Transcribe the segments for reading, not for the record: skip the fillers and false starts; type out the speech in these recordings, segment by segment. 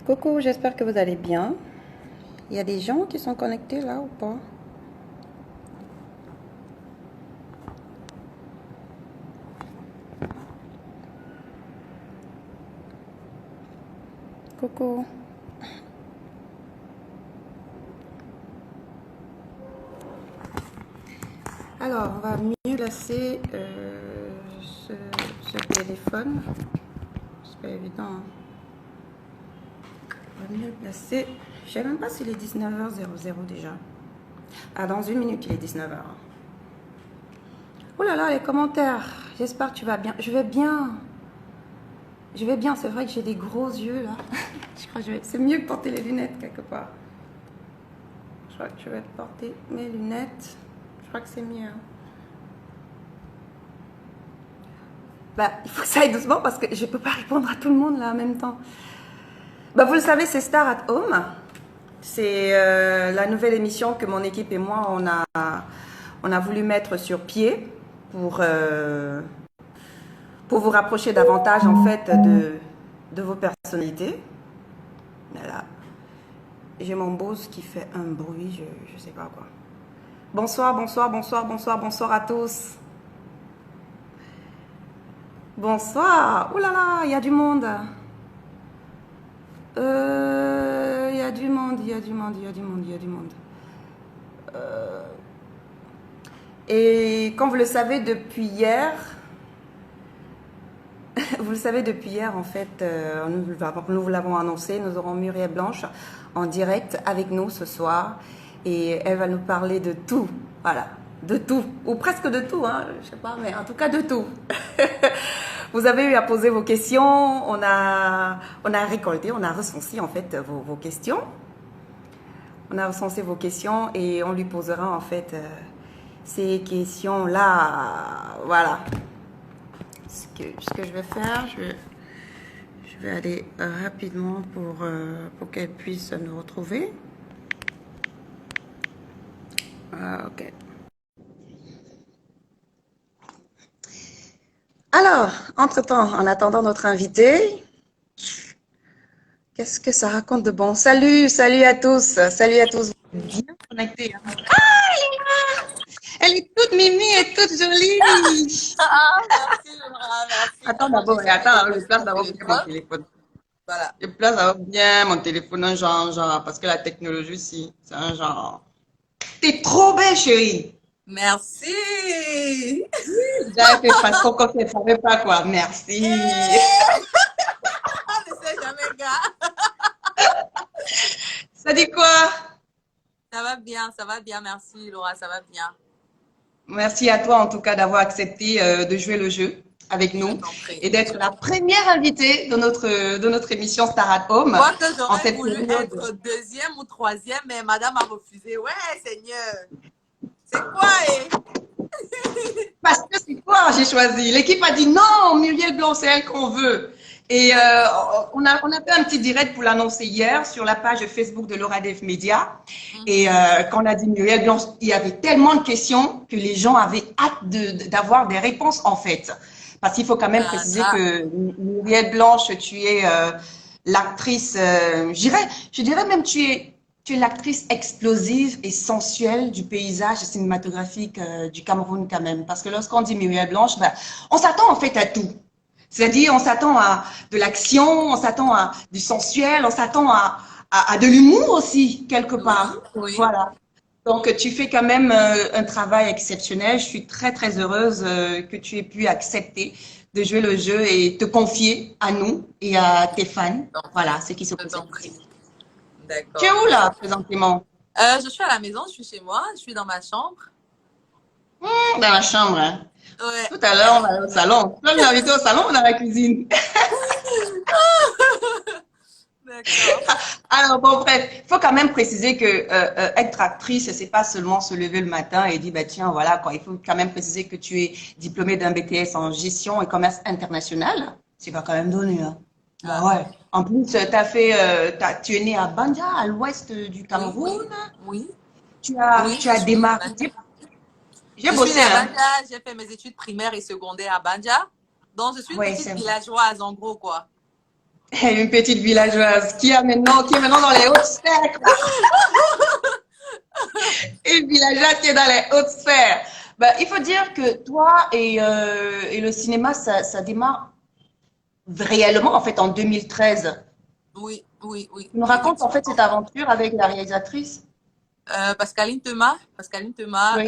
Coucou, j'espère que vous allez bien. Il y a des gens qui sont connectés là ou pas? Coucou. Alors, on va mieux placer ce téléphone. C'est pas évident, hein. On va mieux le placer. Je ne sais même pas s'il est 19h00 déjà. Ah, dans une minute, il est 19h. Oh là là, les commentaires. J'espère que tu vas bien. Je vais bien. Je vais bien. C'est vrai que j'ai des gros yeux là. Je crois que c'est mieux que porter les lunettes quelque part. Je crois que je vais porter mes lunettes. Je crois que c'est mieux. Bah, il faut que ça aille doucement parce que je ne peux pas répondre à tout le monde là en même temps. Bah, vous le savez, c'est Star at Home. C'est la nouvelle émission que mon équipe et moi, on a voulu mettre sur pied pour vous rapprocher davantage en fait de vos personnalités. Voilà. J'ai mon boss qui fait un bruit, je ne sais pas quoi. Bonsoir, bonsoir, bonsoir, bonsoir, bonsoir à tous. Bonsoir. Ouh là là, il y a du monde. Il y a du monde, il y a du monde, il y a du monde, il y a du monde. Et comme vous le savez depuis hier, en fait, nous vous l'avons annoncé, nous aurons Muriel Blanche en direct avec nous ce soir et elle va nous parler de tout, voilà, de tout, ou presque de tout, hein, je sais pas, mais en tout cas de tout. Vous avez eu à poser vos questions, on a récolté, on a recensé en fait vos questions. On a recensé vos questions et on lui posera en fait ces questions-là. Voilà. Ce que je vais faire, je vais aller rapidement pour qu'elle puisse nous retrouver. Ah, ok. Alors, entre-temps, en attendant notre invité, qu'est-ce que ça raconte de bon? Salut, salut à tous, salut à tous. Bien connectés. Hein. Ah, elle est toute mimi et toute jolie. Ah, merci, Laura, merci. Attends d'abord, je place d'abord bien mon téléphone. Voilà. Je place d'abord bien mon téléphone, un genre, parce que la technologie aussi, c'est un genre. T'es trop belle, chérie. Merci. J'avais fait façon comme tu ne savais pas quoi. Merci. On ne sait jamais, gars. Ça dit quoi? Ça va bien, merci, Laura, ça va bien. Merci à toi en tout cas d'avoir accepté de jouer le jeu avec Je nous t'en prie. et d'être la première invitée de notre émission Star at Home. Moi que En j'aurais cette voulu période. être deuxième ou troisième, mais madame a refusé. Ouais, Seigneur. C'est quoi, Parce que c'est toi, j'ai choisi. L'équipe a dit non, Muriel Blanc, c'est elle qu'on veut. Et on a fait un petit direct pour l'annoncer hier sur la page Facebook de Laura Dev Media. Et quand on a dit Muriel Blanc, il y avait tellement de questions que les gens avaient hâte d'avoir des réponses en fait. Parce qu'il faut quand même préciser que Muriel Blanche, tu es l'actrice, je dirais même tu es l'actrice explosive et sensuelle du paysage cinématographique du Cameroun quand même. Parce que lorsqu'on dit Muriel Blanche, ben, on s'attend en fait à tout. C'est-à-dire, on s'attend à de l'action, on s'attend à du sensuel, on s'attend à de l'humour aussi, quelque part. Oui. Voilà. Donc, tu fais quand même un travail exceptionnel. Je suis très, très heureuse que tu aies pu accepter de jouer le jeu et te confier à nous et à tes fans. Voilà, ce qui se passe. D'accord. Tu es où là, présentement? Je suis à la maison, je suis chez moi, je suis dans ma chambre. Dans la chambre, hein. Ouais. Tout à l'heure, on va aller au salon. Là, on est invité au salon ou dans la cuisine? D'accord. Alors, bon, bref, il faut quand même préciser que être actrice, c'est pas seulement se lever le matin et dire, bah, tiens, voilà, quoi. Il faut quand même préciser que tu es diplômée d'un BTS en gestion et commerce international. C'est pas quand même donné, hein. Bah ouais. En plus, tu es née à Bandia, à l'ouest du Cameroun. Oui. Tu as démarré. Je suis née à Bandia, j'ai fait mes études primaires et secondaires à Bandia. Donc, je suis une petite villageoise, en gros, quoi. Une petite villageoise qui est maintenant dans les hautes sphères. Une villageoise qui est dans les hautes sphères. Ben, il faut dire que toi et le cinéma, ça démarre réellement en fait en 2013. Oui, oui, oui, Tu nous racontes en fait effectivement. cette aventure avec la réalisatrice. Pascaline Thomas, Oui.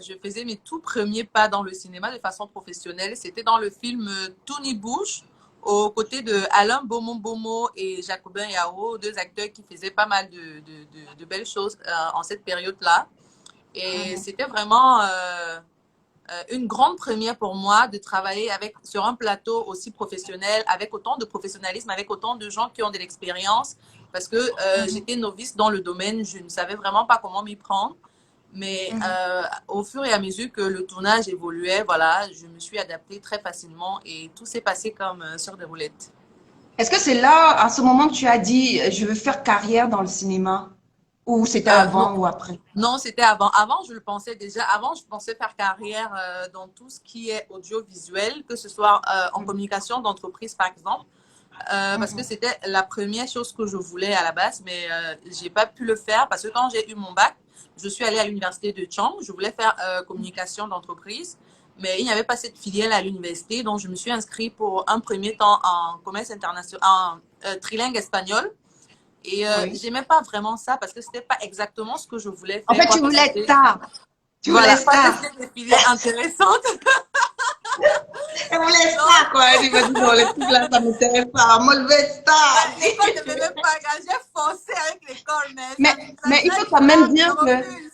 je faisais mes tout premiers pas dans le cinéma de façon professionnelle. C'était dans le film Tony Bush, aux côtés de Alain Beaumont-Beaumont et Jacobin Yao, deux acteurs qui faisaient pas mal de belles choses en cette période-là. Et Mhm. c'était vraiment une grande première pour moi de travailler sur un plateau aussi professionnel, avec autant de professionnalisme, avec autant de gens qui ont de l'expérience, parce que Mhm. j'étais novice dans le domaine, je ne savais vraiment pas comment m'y prendre. Mais Mhm. au fur et à mesure que le tournage évoluait, voilà, je me suis adaptée très facilement et tout s'est passé comme sur des roulettes. Est-ce que c'est là, à ce moment, que tu as dit, je veux faire carrière dans le cinéma? Ou c'était Non, avant ou après? non, c'était avant. Avant, je le pensais déjà. Avant, je pensais faire carrière dans tout ce qui est audiovisuel, que ce soit en Mhm. communication d'entreprise, par exemple. Parce que Mhm. c'était la première chose que je voulais à la base, mais j'ai pas pu le faire parce que quand j'ai eu mon bac, je suis allée à l'université de Chang. Je voulais faire communication d'entreprise, mais il n'y avait pas cette filière à l'université, donc je me suis inscrite pour un premier temps en commerce international, en trilingue espagnol. Et Oui. j'aimais pas vraiment ça parce que c'était pas exactement ce que je voulais En faire, fait, tu quoique voulais être c'était, star. Tu voulais voilà, quoique star. c'était des filières intéressantes. Elle voulait être Non, star, quoi. Elle m'a dit, non, les trucs là, ça m'intéresse pas. Moi, je veux être star. l'école ne me veut pas, j'ai forcé avec l'école, mais ça Mais ne il faut m'aide quand pas, même je dire que refuse.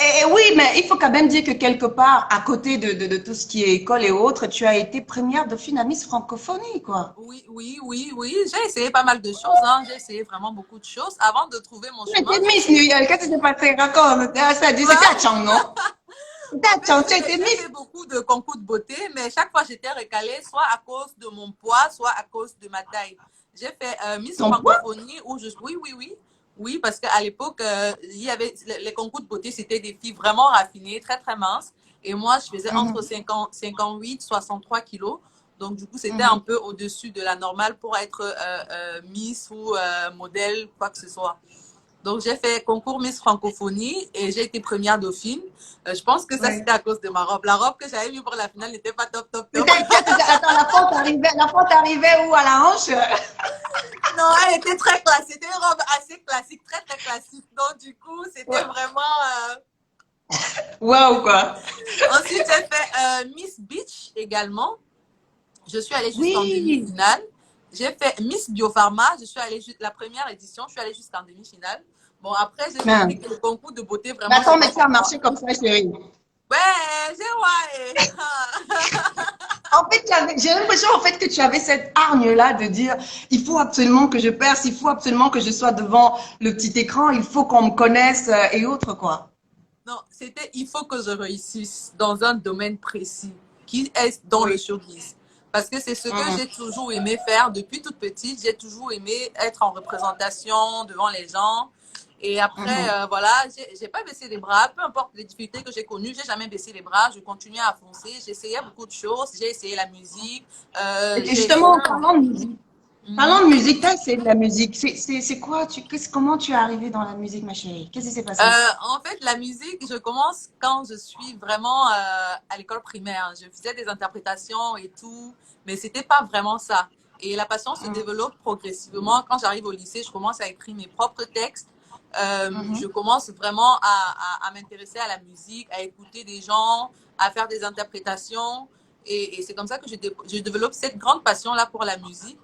et oui, mais il faut quand même dire que quelque part, à côté de tout ce qui est école et autres, tu as été première dauphine à Miss Francophonie, quoi. Oui, oui, oui, oui, j'ai essayé pas mal de choses, hein. J'ai essayé vraiment beaucoup de choses. Avant de trouver mon Tu chemin, étais j'ai Miss New essayé. York. Qu'est-ce qui s'est passé? Raconte. Ah, ça dit, c'était à Bah, Chang, non? C'était en à fait, Chang. Tu as été j'ai Miss. fait beaucoup de concours de beauté, mais chaque fois j'étais recalée, soit à cause de mon poids, soit à cause de ma taille. J'ai fait Miss Ton poids? Francophonie où je... Oui, oui, oui. Oui, parce qu'à l'époque, il y avait les concours de beauté, c'était des filles vraiment raffinées, très, très minces. Et moi, je faisais entre Mhm, 50, 58, 63 kilos. Donc, du coup, c'était un mhm. peu au-dessus de la normale pour être Miss ou modèle, quoi que ce soit. Donc, j'ai fait concours Miss Francophonie et j'ai été première dauphine. Je pense que ça, Oui. c'était à cause de ma robe. La robe que j'avais mis pour la finale n'était pas top, top, top. Attends, la pente arrivait où à la hanche? Non, elle était très classique. C'était une robe assez classique, très, très classique. Donc, du coup, c'était Ouais. vraiment... Waouh, quoi. Ensuite, j'ai fait Miss Beach également. Je suis allée jusqu'en Oui. demi-finale. J'ai fait Miss Biopharma. Je suis allée la première édition. Je suis allée jusqu'en demi-finale. Bon, après, j'ai Mais compris que le concours de beauté, vraiment, attends, c'est mais pas ça a pour moi. marché comme ça, chérie. Ouais, j'ai ouais. En fait, j'ai l'impression en fait que tu avais cette hargne-là de dire, il faut absolument que je perce, il faut absolument que je sois devant le petit écran, il faut qu'on me connaisse et autres, quoi. Non, c'était il faut que je réussisse dans un domaine précis qui est dans le Oui. showbiz. Parce que c'est ce que Mhm, j'ai toujours aimé faire depuis toute petite. J'ai toujours aimé être en représentation devant les gens. Et après, mhm, voilà, j'ai pas baissé les bras. Peu importe les difficultés que j'ai connues, j'ai jamais baissé les bras. Je continuais à foncer. J'essayais beaucoup de choses. J'ai essayé la musique. et J'ai essayé. justement, parlons de Mhm. musique, t'as essayé de la musique. C'est quoi, comment tu es arrivée dans la musique, ma chérie? Qu'est-ce qui s'est passé? En fait, la musique, je commence quand je suis vraiment à l'école primaire. Je faisais des interprétations et tout, mais c'était pas vraiment ça. Et la passion se Mhm, développe progressivement. Quand j'arrive au lycée, je commence à écrire mes propres textes. Je mhm, commence vraiment à m'intéresser à la musique, à écouter des gens, à faire des interprétations. Et c'est comme ça que je développe cette grande passion-là pour la musique.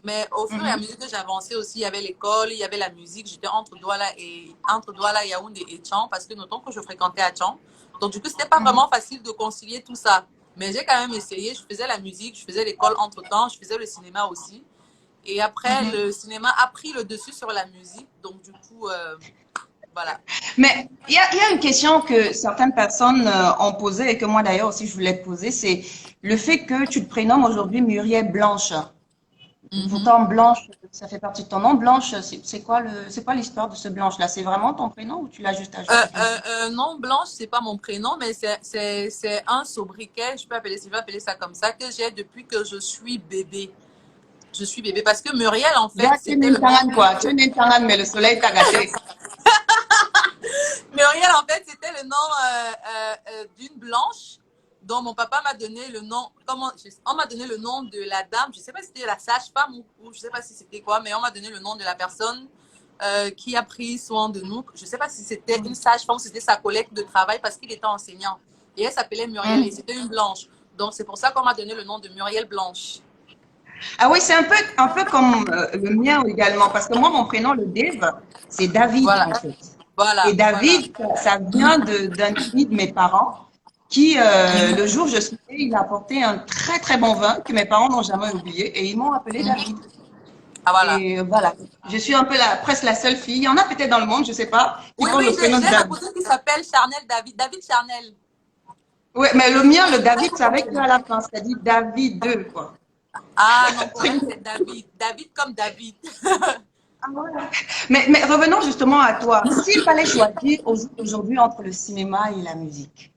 Mais au fur et à mhm, mesure que j'avançais aussi, il y avait l'école, il y avait la musique. J'étais entre Douala, Yaoundé et Tchang parce que notons que je fréquentais à Tchang. Donc du coup, c'était pas mhm, vraiment facile de concilier tout ça. Mais j'ai quand même essayé. Je faisais la musique, je faisais l'école entre-temps, je faisais le cinéma aussi. Et après, mhm. le cinéma a pris le dessus sur la musique. Donc du coup, voilà. Mais il y a une question que certaines personnes ont posée et que moi d'ailleurs aussi je voulais te poser, c'est le fait que tu te prénommes aujourd'hui Muriel Blanche. Mhm. Pourtant, Blanche, ça fait partie de ton nom. Blanche, c'est quoi l'histoire de ce Blanche-là? C'est vraiment ton prénom ou tu l'as juste ajouté dessus? Non, Blanche, c'est pas mon prénom, mais c'est un sobriquet, je peux appeler ça comme ça, que j'ai depuis que je suis bébé. Je suis bébé parce que Muriel, en fait, Là, tu es c'était le nom. Nintangan, quoi. Tu es Nintangan, mais le soleil t'a gâté. Muriel, en fait, c'était le nom d'une blanche dont mon papa m'a donné le nom. On m'a donné le nom de la dame. Je ne sais pas si c'était la sage-femme ou je ne sais pas si c'était quoi, mais on m'a donné le nom de la personne qui a pris soin de nous. Je ne sais pas si c'était une sage-femme ou si c'était sa collègue de travail parce qu'il était enseignant. Et elle s'appelait Muriel et c'était une blanche. Donc, c'est pour ça qu'on m'a donné le nom de Muriel Blanche. Ah oui, c'est un peu comme le mien également, parce que moi, mon prénom, le Dave, c'est David, Voilà. en fait. Voilà. Et David, ça vient d'un ami de mes parents qui, le jour où je suis née, il a apporté un très, très bon vin que mes parents n'ont jamais oublié et ils m'ont appelé David. Ah, voilà. Et voilà, je suis un peu presque la seule fille. Il y en a peut-être dans le monde, je ne sais pas, qui Oui, portent le j'ai prénom de ma David. cousine qui s'appelle Charnel David. David Charnel. Oui, mais le mien, le David, c'est avec eux à la fin, c'est-à-dire David 2, quoi. Ah non, pour elle, c'est David. David comme David. Mais revenons justement à toi. S'il fallait choisir aujourd'hui entre le cinéma et la musique.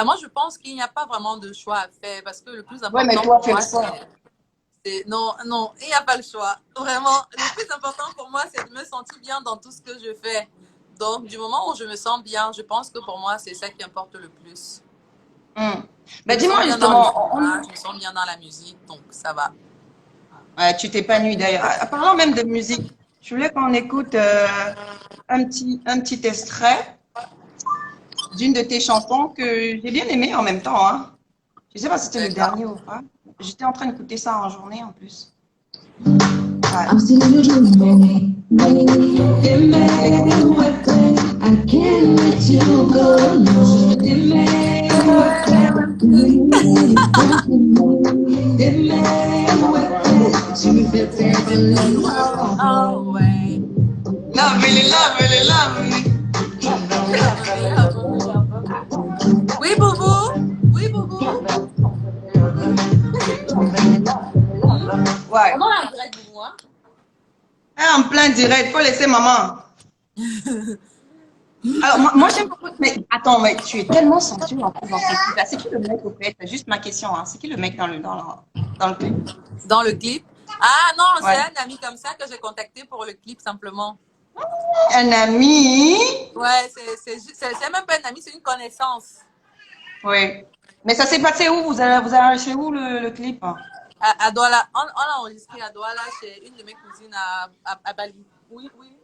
Moi, je pense qu'il n'y a pas vraiment de choix à faire parce que le plus Ouais, mais important toi, pour fais le moi, choix. non, non, il n'y a pas le choix. Vraiment, le plus important pour moi, c'est de me sentir bien dans tout ce que je fais. Donc, du moment où je me sens bien, je pense que pour moi, c'est ça qui importe le plus. Ben, Je me sens dis-moi bien dans le justement, cinéma, je me sens bien dans la musique, donc ça va. ouais, tu t'épanouis d'ailleurs. Parlant même de musique, je voulais qu'on écoute un petit extrait d'une de tes chansons que j'ai bien aimé en même temps, hein. Je ne sais pas si c'était le D'accord. dernier ou pas. J'étais en train d'écouter ça en journée en plus. Ouais. I'm still in your dream, I can't let you go. No, Oh, ouais. Love me, love me, love me. Oui, Boubou. Oui, Boubou. Ouais. Comment on dirait Boubou, hein? En plein direct, faut laisser maman. Alors, moi j'aime beaucoup. Mais attends, mais tu es tellement sensuelle en plus dans ce clip. C'est qui le mec au fait? C'est juste ma question, hein. C'est qui le mec dans le clip? Dans le clip. Ah non, c'est Ouais. un ami comme ça que j'ai contacté pour le clip simplement. Un ami? Ouais, c'est même pas un ami, c'est une connaissance. Oui. Mais ça s'est passé où? Vous avez enregistré où le clip? À Douala. On a enregistré à Douala chez une de mes cousines à Bali. Oui, oui.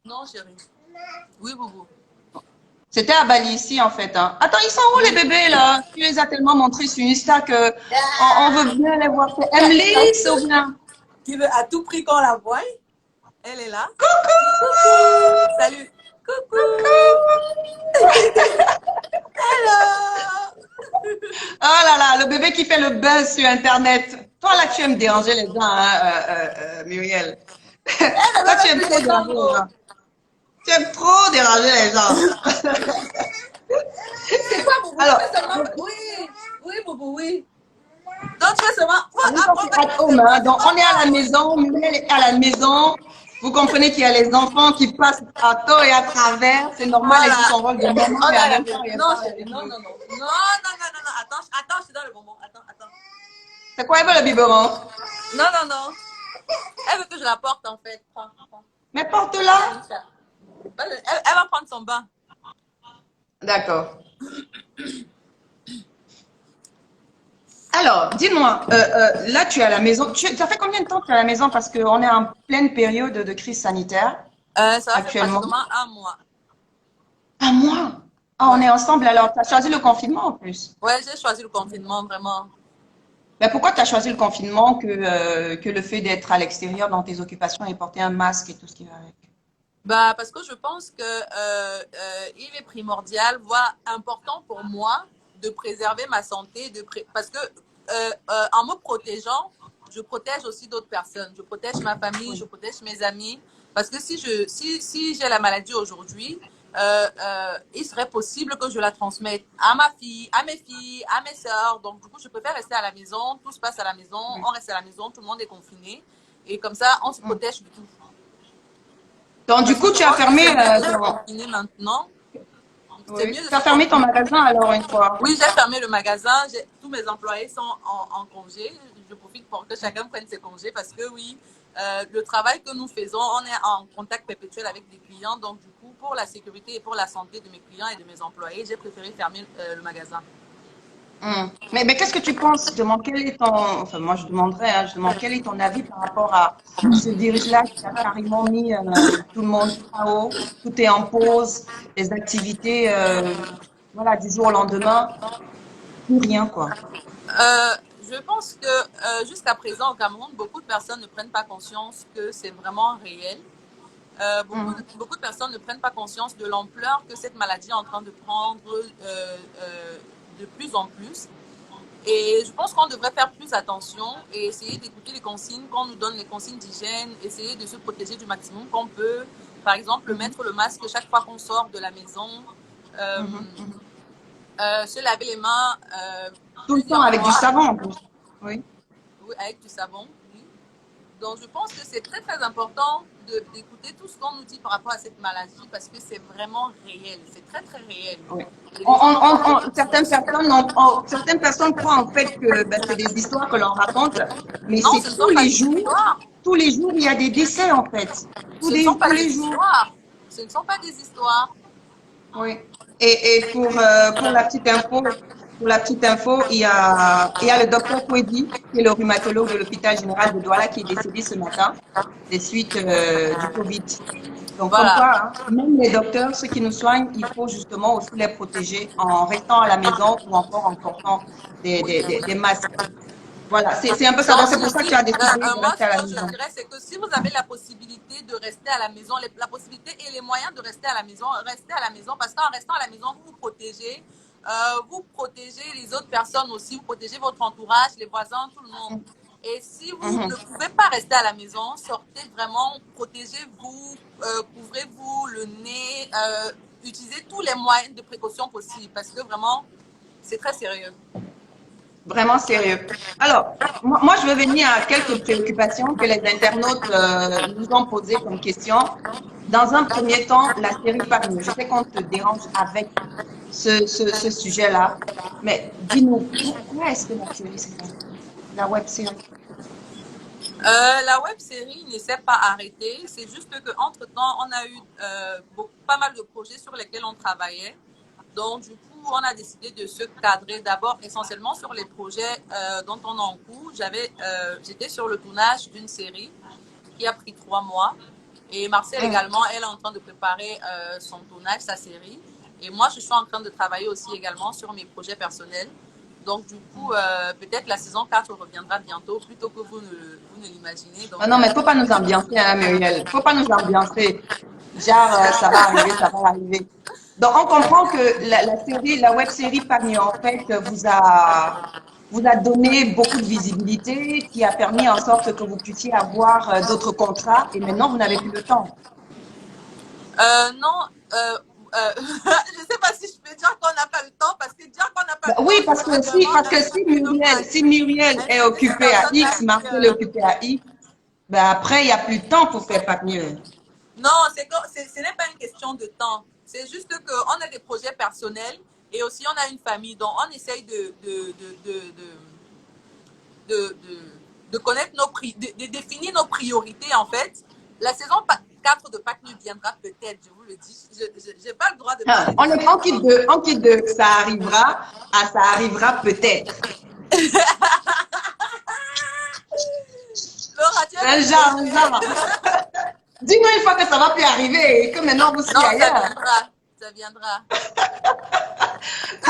Non, chérie. Oui, Boubou. C'était à Bali ici en fait, hein. Attends, ils sont où les bébés là? Tu les as tellement montrés sur Insta que on veut bien les voir. C'est Emily ou bien? Qui veut à tout prix qu'on la voie. Elle est là. Coucou. Salut. Coucou. Hello. Oh là là, le bébé qui fait le buzz sur Internet. Toi là, tu aimes déranger les gens, hein, Muriel. Toi, tu aimes trop déranger les gens. Tu aimes trop déranger les gens. C'est quoi, Boubou? Alors, Oui. Oui, Boubou, oui. Donc, tu fais seulement. donc, on est à la maison, Muriel est à la maison. Vous comprenez qu'il y a les enfants qui passent à tort et à travers. C'est normal, Voilà. elles jouent son rôle de maman, mais en même temps, Non, chérie, non. Attends, je te donne le bonbon. Attends. c'est quoi, elle veut le biberon? Non. Elle veut que je la porte, en fait. Prends. Mais porte-la. Elle va prendre son bain. D'accord. Alors, dis-moi, là, tu es à la maison. Ça fait combien de temps que tu es à la maison? Parce qu'on est en pleine période de crise sanitaire Ça va faire actuellement. pratiquement un mois. Un mois? Ah, on est ensemble alors. Tu as choisi le confinement en plus. Ouais, j'ai choisi le confinement, vraiment. Mais pourquoi tu as choisi le confinement que le fait d'être à l'extérieur dans tes occupations et porter un masque et tout ce qui va avec? Bah, parce que je pense que il est primordial, voire important pour moi de préserver ma santé, parce que en me protégeant, je protège aussi d'autres personnes. Je protège ma famille, je protège mes amis. Parce que si j'ai la maladie aujourd'hui, il serait possible que je la transmette à ma fille, à mes filles, à mes sœurs. Donc, du coup, je préfère rester à la maison. Tout se passe à la maison. On reste à la maison. Tout le monde est confiné. Et comme ça, on se protège de tout. Donc, du coup, tu as fermé, maintenant. Oui. Tu as fermé ton magasin alors une fois. Oui, j'ai fermé le magasin. Tous mes employés sont en congé. je profite pour que chacun prenne ses congés parce que oui, le travail que nous faisons, on est en contact perpétuel avec des clients. Donc, du coup, pour la sécurité et pour la santé de mes clients et de mes employés, j'ai préféré fermer le magasin. Mais qu'est-ce que tu penses? Je demande quel est ton, enfin moi je demanderais, hein, je demande quel est ton avis par rapport à ce virus-là qui a carrément mis tout le monde KO, tout est en pause, les activités, voilà, du jour au lendemain, plus rien quoi. Euh, je pense que jusqu'à présent au Cameroun, beaucoup de personnes ne prennent pas conscience que c'est vraiment réel. Hum, Beaucoup de personnes ne prennent pas conscience de l'ampleur que cette maladie est en train de prendre de plus en plus. Et je pense qu'on devrait faire plus attention et essayer d'écouter les consignes, qu'on nous donne les consignes d'hygiène, essayer de se protéger du maximum qu'on peut. Par exemple, mhm, mettre le masque chaque fois qu'on sort de la maison, euh, mhm. se laver les mains Tout le temps plusieurs avec du fois savon en plus. Oui. oui, avec du savon. Oui. Donc, je pense que c'est très, très important d'écouter tout ce qu'on nous dit par rapport à cette maladie parce que c'est vraiment réel. C'est très, très réel. Oui. Et les gens n'en prennent pas conscience. Certaines personnes croient en fait que ben, c'est des histoires que l'on raconte, mais Non, c'est ce ne sont pas des histoires. tous les jours, il y a des décès en fait. Ce ne sont pas Tous des les jours. histoires. Ce ne sont pas des histoires. Oui. Et pour la petite info, il y a le docteur Kwedi, qui est le rhumatologue de l'hôpital général de Douala, qui est décédé ce matin des suites du Covid. Donc, comme Voilà. quoi, hein, même les docteurs, ceux qui nous soignent, il faut justement aussi les protéger en restant à la maison ou encore en portant Oui. des masques. Voilà, c'est un peu ça. Donc, Donc, c'est pour ça que tu as décidé de moi, rester ce à la que je maison. dirais, c'est que si vous avez la possibilité de rester à la maison, la possibilité et les moyens de rester à la maison, restez à la maison parce qu'en restant à la maison, vous protégez les autres personnes aussi, vous protégez votre entourage, les voisins, tout le monde. Et si vous ne Mhm. pouvez pas rester à la maison, sortez vraiment, protégez-vous, couvrez-vous le nez, utilisez tous les moyens de précaution possibles parce que vraiment, c'est très sérieux. Vraiment sérieux. Alors, moi, je vais venir à quelques préoccupations que les internautes nous ont posées comme question. Dans un premier temps, la série Parmi. Je sais qu'on te dérange avec ce sujet-là, mais dis-nous, pourquoi est-ce que la série s'est arrêtée? La web série. La web série ne s'est pas arrêtée. C'est juste qu'entre-temps, on a eu pas mal de projets sur lesquels on travaillait. Donc, du coup, on a décidé de se cadrer d'abord essentiellement sur les projets dont on est en cours. J'étais sur le tournage d'une série qui a pris 3 mois. Et Marcel Hum. également, elle est en train de préparer son tournage, sa série. Et moi, je suis en train de travailler aussi également sur mes projets personnels. Donc, du coup, peut-être la saison 4 reviendra bientôt, plutôt que vous ne l'imaginez. Ah Donc, non, mais faut pas nous ambiancer, hein, Muriel. Faut pas nous ambiancer. Genre, ça va arriver, ça va arriver. Donc, on comprend que la web série Parmi, en fait, vous a donné beaucoup de visibilité, qui a permis en sorte que vous puissiez avoir d'autres contrats, et maintenant, vous n'avez plus le temps. non, je ne sais pas si je peux dire qu'on n'a pas le temps, parce que dire qu'on n'a pas Ben le temps, oui, ça serait vraiment parce que insulter nos fans. si Muriel est Insulter ces occupée à personnes-là X, qui, Marcel est occupé à Y, ben après, il n'y a plus de temps pour faire Parmi. non, ce n'est pas une question de temps. C'est juste qu'on a des projets personnels et aussi on a une famille. Donc, on essaye de connaître de définir nos priorités, en fait. La saison 4 de Pâques nous viendra peut-être, je vous le dis. Je n'ai pas le droit de Ah, parler de ça. on quitte de ça arrivera à ça arrivera peut-être. Laura, tu es Un même genre, désolée. genre. Dis-nous une fois que ça va plus arriver et que maintenant vous Non, soyez ça ailleurs. viendra. Ça viendra.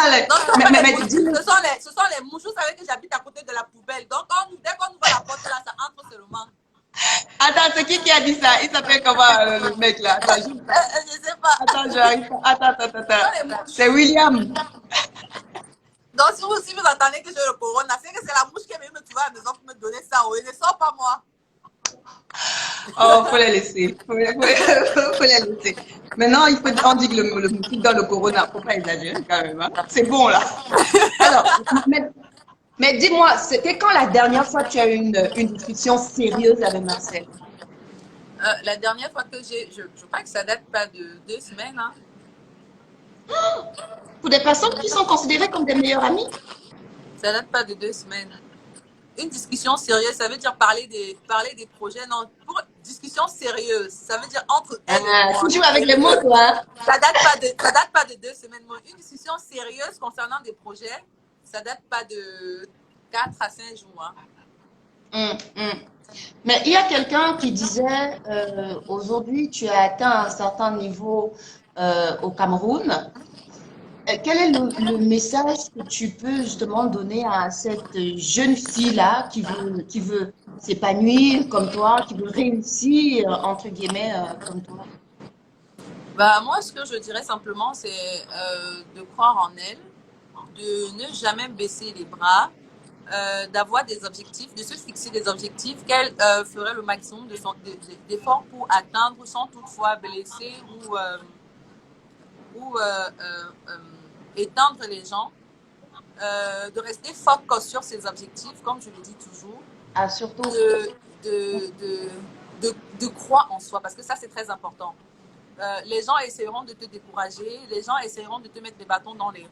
Allez, Non, ce sont pas les mais mouches, dis-nous. ce sont les mouches. Vous savez que j'habite à côté de la poubelle. Donc, dès qu'on ouvre la porte là, ça entre seulement. Attends, c'est qui a dit ça? Il s'appelle comment le mec là? Je sais pas. Attends, j'arrive pas. Ce sont Attends. les C'est mouches. William. Donc, si vous entendez que j'ai le corona, c'est que c'est la mouche qui est venue me trouver à la maison pour me donner ça. Oui, ne sort pas moi. Oh, faut les laisser. Faut les laisser. Maintenant, on dit que le moustique dans le corona. Faut pas exagérer quand même. Hein. C'est bon là. Alors, mais dis-moi, c'était quand la dernière fois que tu as eu une discussion sérieuse avec Marcel? La dernière fois que je crois que ça date pas de 2 semaines. Hein. Pour des personnes qui sont considérées comme des meilleures amies? Ça date pas de 2 semaines. Une discussion sérieuse, ça veut dire parler des projets. Non, pour discussion sérieuse, ça veut dire entre elle et moi. Toujours avec les mots, toi. Ça date pas de 2 semaines. Une discussion sérieuse concernant des projets, ça date pas de 4 à 5 jours. Mais il y a quelqu'un qui disait, aujourd'hui, tu as atteint un certain niveau au Cameroun. Quel est le message que tu peux justement donner à cette jeune fille-là qui veut s'épanouir comme toi, qui veut réussir, entre guillemets, comme toi? Bah, moi, ce que je dirais simplement, c'est de croire en elle, de ne jamais baisser les bras, d'avoir des objectifs, de se fixer des objectifs qu'elle ferait le maximum d'efforts pour atteindre sans toutefois blesser ou éteindre les gens, de rester focus sur ses objectifs, comme je le dis toujours, Ah, surtout. de, de, de croire en soi, parce que ça, c'est très important. Les gens essaieront de te décourager, les gens essaieront de te mettre des bâtons dans les roues,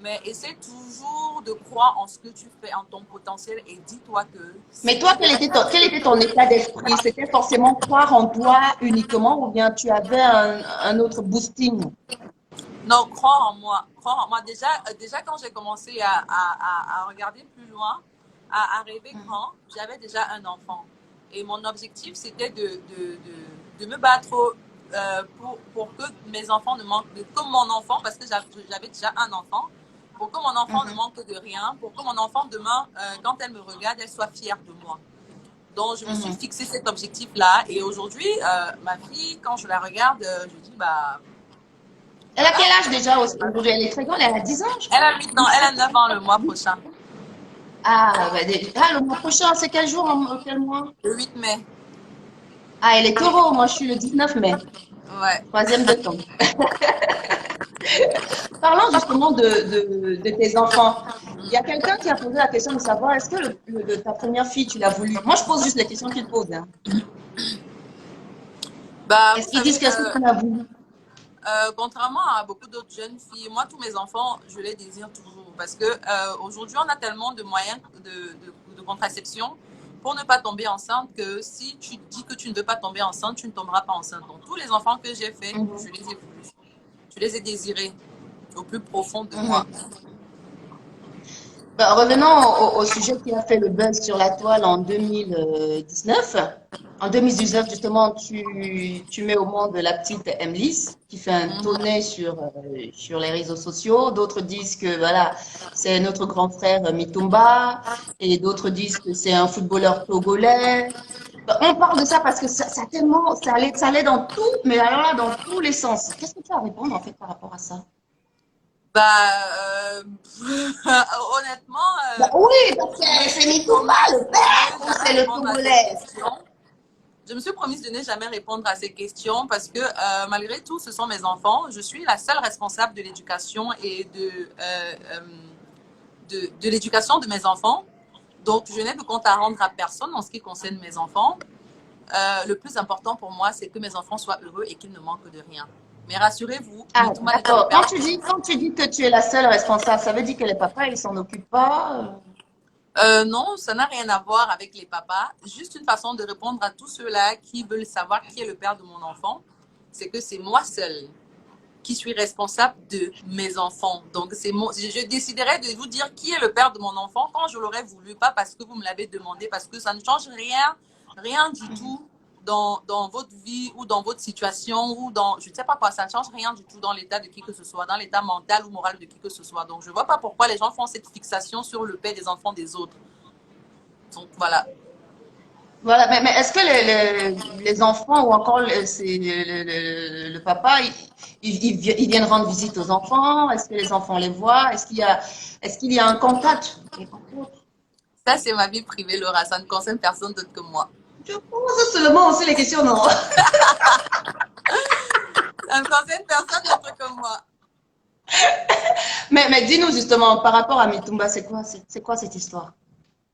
mais essaie toujours de croire en ce que tu fais, en ton potentiel, et dis-toi que... Mais toi, quel était ton état d'esprit? C'était forcément croire en toi uniquement ou bien tu avais un autre boosting? Non, croire en moi. Croire en moi. Déjà quand j'ai commencé à regarder plus loin, à rêver grand, j'avais déjà un enfant. Et mon objectif, c'était de me battre pour que mes enfants ne manquent de... Comme mon enfant, parce que j'avais déjà un enfant, pour que mon enfant ne manque de rien, pour que mon enfant, demain, quand elle me regarde, elle soit fière de moi. Donc, je me suis fixé cet objectif-là. Et aujourd'hui, ma fille, quand je la regarde, je dis, bah... Elle a quel âge déjà aujourd'hui? Elle est très grande, elle a 10 ans, je Elle crois. a 8 ans, elle a 9 ans le mois prochain. Ah, bah, le mois prochain, c'est quel jour, quel mois? Le 8 mai. Ah, elle est taureau, moi je suis le 19 mai, Ouais. troisième de temps. Parlons justement de tes enfants. Il y a quelqu'un qui a posé la question de savoir est-ce que ta première fille, tu l'as voulu? Moi, je pose juste les questions qu'il pose. Hein. Bah, Est-ce vous qu'ils disent savez, qu'est-ce que tu l'as voulu? contrairement à beaucoup d'autres jeunes filles, moi, tous mes enfants, je les désire toujours. Parce que aujourd'hui, on a tellement de moyens de contraception pour ne pas tomber enceinte que si tu dis que tu ne veux pas tomber enceinte, tu ne tomberas pas enceinte. Donc, tous les enfants que j'ai faits, je les ai voulus. Je les ai désirés au plus profond de moi. Ben, revenons au sujet qui a fait le buzz sur la toile en 2019. En 2019, justement, tu mets au monde la petite Emlys qui fait un tournée sur les réseaux sociaux. D'autres disent que voilà, c'est notre grand frère Mitumba et d'autres disent que c'est un footballeur togolais. Ben, on parle de ça parce que ça allait dans tout, mais alors là, dans tous les sens. Qu'est-ce que tu as à répondre en fait par rapport à ça? Bah, honnêtement, Ben oui, parce que c'est Mitumba, le père, ou c'est le répondre à cette togolais. question. Je me suis promise de ne jamais répondre à ces questions parce que malgré tout, ce sont mes enfants. Je suis la seule responsable de l'éducation et de l'éducation de mes enfants. Donc, je n'ai de compte à rendre à personne en ce qui concerne mes enfants. Le plus important pour moi, c'est que mes enfants soient heureux et qu'ils ne manquent de rien. Mais rassurez-vous, Ah, Mitouma n'est pas le d'accord. père. Quand tu dis que tu es la seule responsable, ça veut dire que les papas, ils s'en occupent pas? Non, ça n'a rien à voir avec les papas. Juste une façon de répondre à tous ceux-là qui veulent savoir qui est le père de mon enfant. C'est que c'est moi seule qui suis responsable de mes enfants. Donc, je déciderai de vous dire qui est le père de mon enfant quand je l'aurais voulu, pas parce que vous me l'avez demandé, parce que ça ne change rien du tout dans votre vie ou dans votre situation ou dans, je ne sais pas quoi, ça ne change rien du tout dans l'état de qui que ce soit, dans l'état mental ou moral de qui que ce soit. Donc, je ne vois pas pourquoi les gens font cette fixation sur le père des enfants des autres. Donc, voilà. Voilà, mais est-ce que les enfants ou encore le papa, ils viennent rendre visite aux enfants? Est-ce que les enfants les voient? Est-ce qu'il y a un contact? Ça, c'est ma vie privée, Laura. Ça ne concerne personne d'autre que moi. Je pose seulement aussi les questions, non? Ça ne concerne personne d'autre que moi. Mais dis-nous justement, par rapport à Mitumba, c'est quoi cette histoire?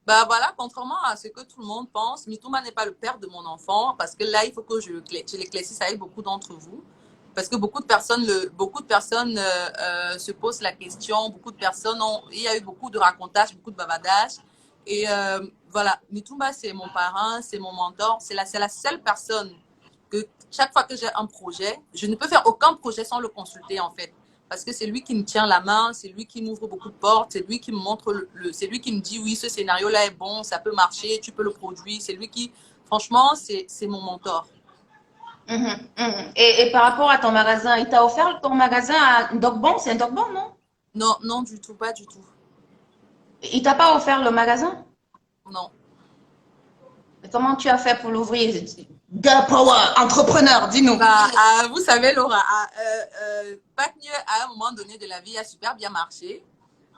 Bah voilà, contrairement à ce que tout le monde pense, Mitouma n'est pas le père de mon enfant parce que là, il faut que je l'éclaircisse avec beaucoup d'entre vous. Parce que beaucoup de personnes se posent la question, il y a eu beaucoup de racontages, beaucoup de bavadages. Et voilà, Mitumba, c'est mon parrain, c'est mon mentor. C'est la seule personne que chaque fois que j'ai un projet, je ne peux faire aucun projet sans le consulter en fait. Parce que c'est lui qui me tient la main, c'est lui qui m'ouvre beaucoup de portes, c'est lui qui me montre, c'est lui qui me dit oui, ce scénario-là est bon, ça peut marcher, tu peux le produire. C'est lui qui, franchement, c'est mon mentor. Et par rapport à ton magasin, il t'a offert ton magasin à Dogbon? C'est un Dogbon, non? Non, non, du tout, pas du tout. Il t'a pas offert le magasin? Non. Mais comment tu as fait pour l'ouvrir? Girl power, entrepreneur, dis-nous. Bah, vous savez, Laura, Bac à un moment donné de la vie a super bien marché.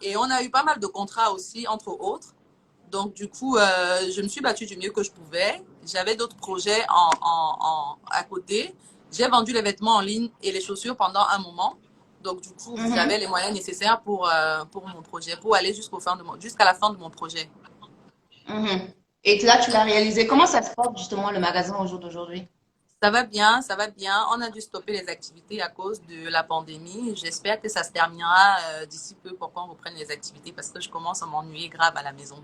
Et on a eu pas mal de contrats aussi, entre autres. Donc, du coup, je me suis battue du mieux que je pouvais. J'avais d'autres projets à côté. J'ai vendu les vêtements en ligne et les chaussures pendant un moment. Donc, du coup, Mhm, j'avais les moyens nécessaires pour mon projet, pour aller jusqu'à la fin de mon projet. mhm. Et là, tu l'as réalisé. Comment ça se porte justement le magasin au jour d'aujourd'hui? Ça va bien, ça va bien. On a dû stopper les activités à cause de la pandémie. J'espère que ça se terminera d'ici peu pour qu'on reprenne les activités parce que je commence à m'ennuyer grave à la maison.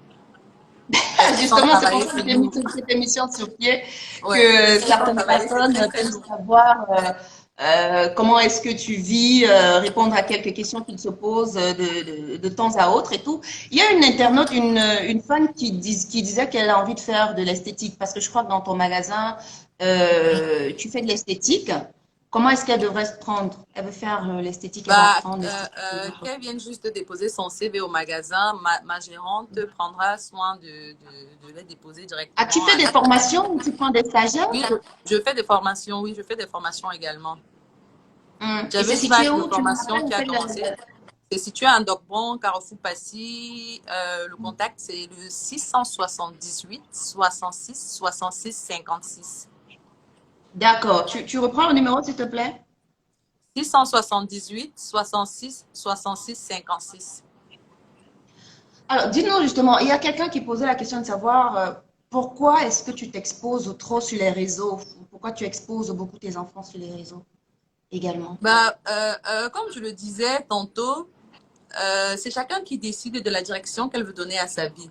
Sans Justement, c'est pour travailler, ça que c'est j'ai mis lourd. cette émission sur pied, Ouais, que sans certaines travailler, c'est personnes très, très puissent lourd. savoir comment est-ce que tu vis, répondre à quelques questions qu'ils se posent de temps à autre et tout. Il y a une internaute, une fan qui disait qu'elle a envie de faire de l'esthétique, parce que je crois que dans ton magasin, tu fais de l'esthétique. Comment est-ce qu'elle devrait se prendre? Elle veut faire l'esthétique, elle va Bah, apprendre l'esthétique. qu'elle vienne juste de déposer son CV au magasin, ma gérante prendra soin de les déposer Ah, tu directement fais à des la... formations ou tu prends des stagiaires? Oui, je fais des formations, oui, je fais des formations également. Et c'est J'avais une situé vague de où? Tu me formation rappelles un qui a peu commencé. C'est situé à Ndokbon, Carrefour Passy. Le contact, c'est le 678 66 66 56. D'accord. Tu reprends le numéro, s'il te plaît? 678 66 66 56. Alors, dis-nous justement, il y a quelqu'un qui posait la question de savoir pourquoi est-ce que tu t'exposes trop sur les réseaux? Pourquoi tu exposes beaucoup tes enfants sur les réseaux également? Bah, comme je le disais tantôt, c'est chacun qui décide de la direction qu'elle veut donner à sa vie.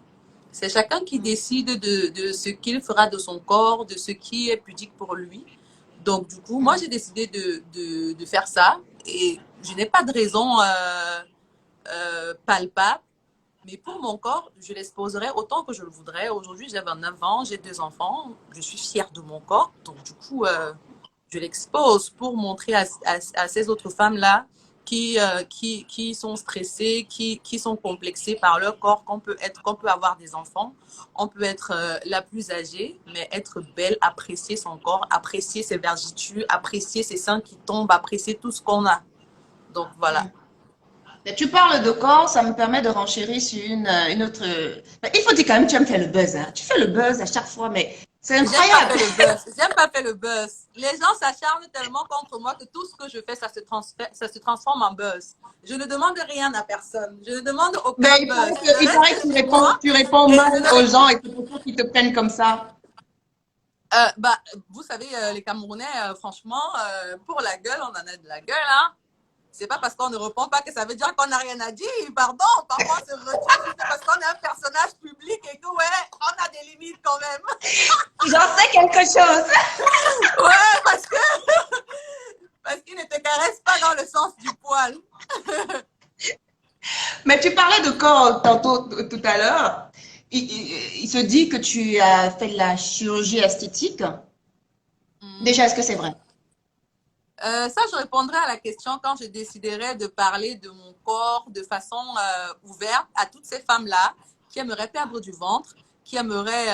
C'est chacun qui décide de ce qu'il fera de son corps, de ce qui est pudique pour lui. Donc, du coup, moi, j'ai décidé de faire ça et je n'ai pas de raison palpable. Mais pour mon corps, je l'exposerai autant que je le voudrais. Aujourd'hui, j'ai 29 ans, j'ai 2 enfants. Je suis fière de mon corps. Donc, du coup, je l'expose pour montrer à ces autres femmes-là qui sont stressées, qui sont complexées par leur corps, qu'on peut avoir des enfants, on peut être la plus âgée, mais être belle, apprécier son corps, apprécier ses vergetures, apprécier ses seins qui tombent, apprécier tout ce qu'on a. Donc, voilà. Mais tu parles de corps, ça me permet de renchérir sur une autre. Ben, il faut dire quand même, tu aimes faire le buzz, hein. Tu fais le buzz à chaque fois, mais c'est J'aime pas incroyable. faire le buzz. J'aime pas faire le buzz. Les gens s'acharnent tellement contre moi que tout ce que je fais, ça se transforme en buzz. Je ne demande rien à personne. Je ne demande aucun Mais buzz. il Je paraît que reste chez moi tu réponds et mal aux gens et c'est pour ça qu'ils te prennent comme ça. bah, vous savez, les Camerounais, franchement, pour la gueule, on en a de la gueule, hein. C'est pas parce qu'on ne répond pas que ça veut dire qu'on n'a rien à dire. Pardon, parfois on se retire juste parce qu'on est un personnage public et que, ouais, on a des limites quand même. J'en sais quelque chose. Ouais, parce qu'il ne te caresse pas dans le sens du poil. Mais tu parlais de corps tantôt, tout à l'heure. Il se dit que tu as fait de la chirurgie esthétique. Déjà, est-ce que c'est vrai? Ça, je répondrai à la question quand je déciderai de parler de mon corps de façon ouverte à toutes ces femmes-là qui aimeraient perdre du ventre, qui aimeraient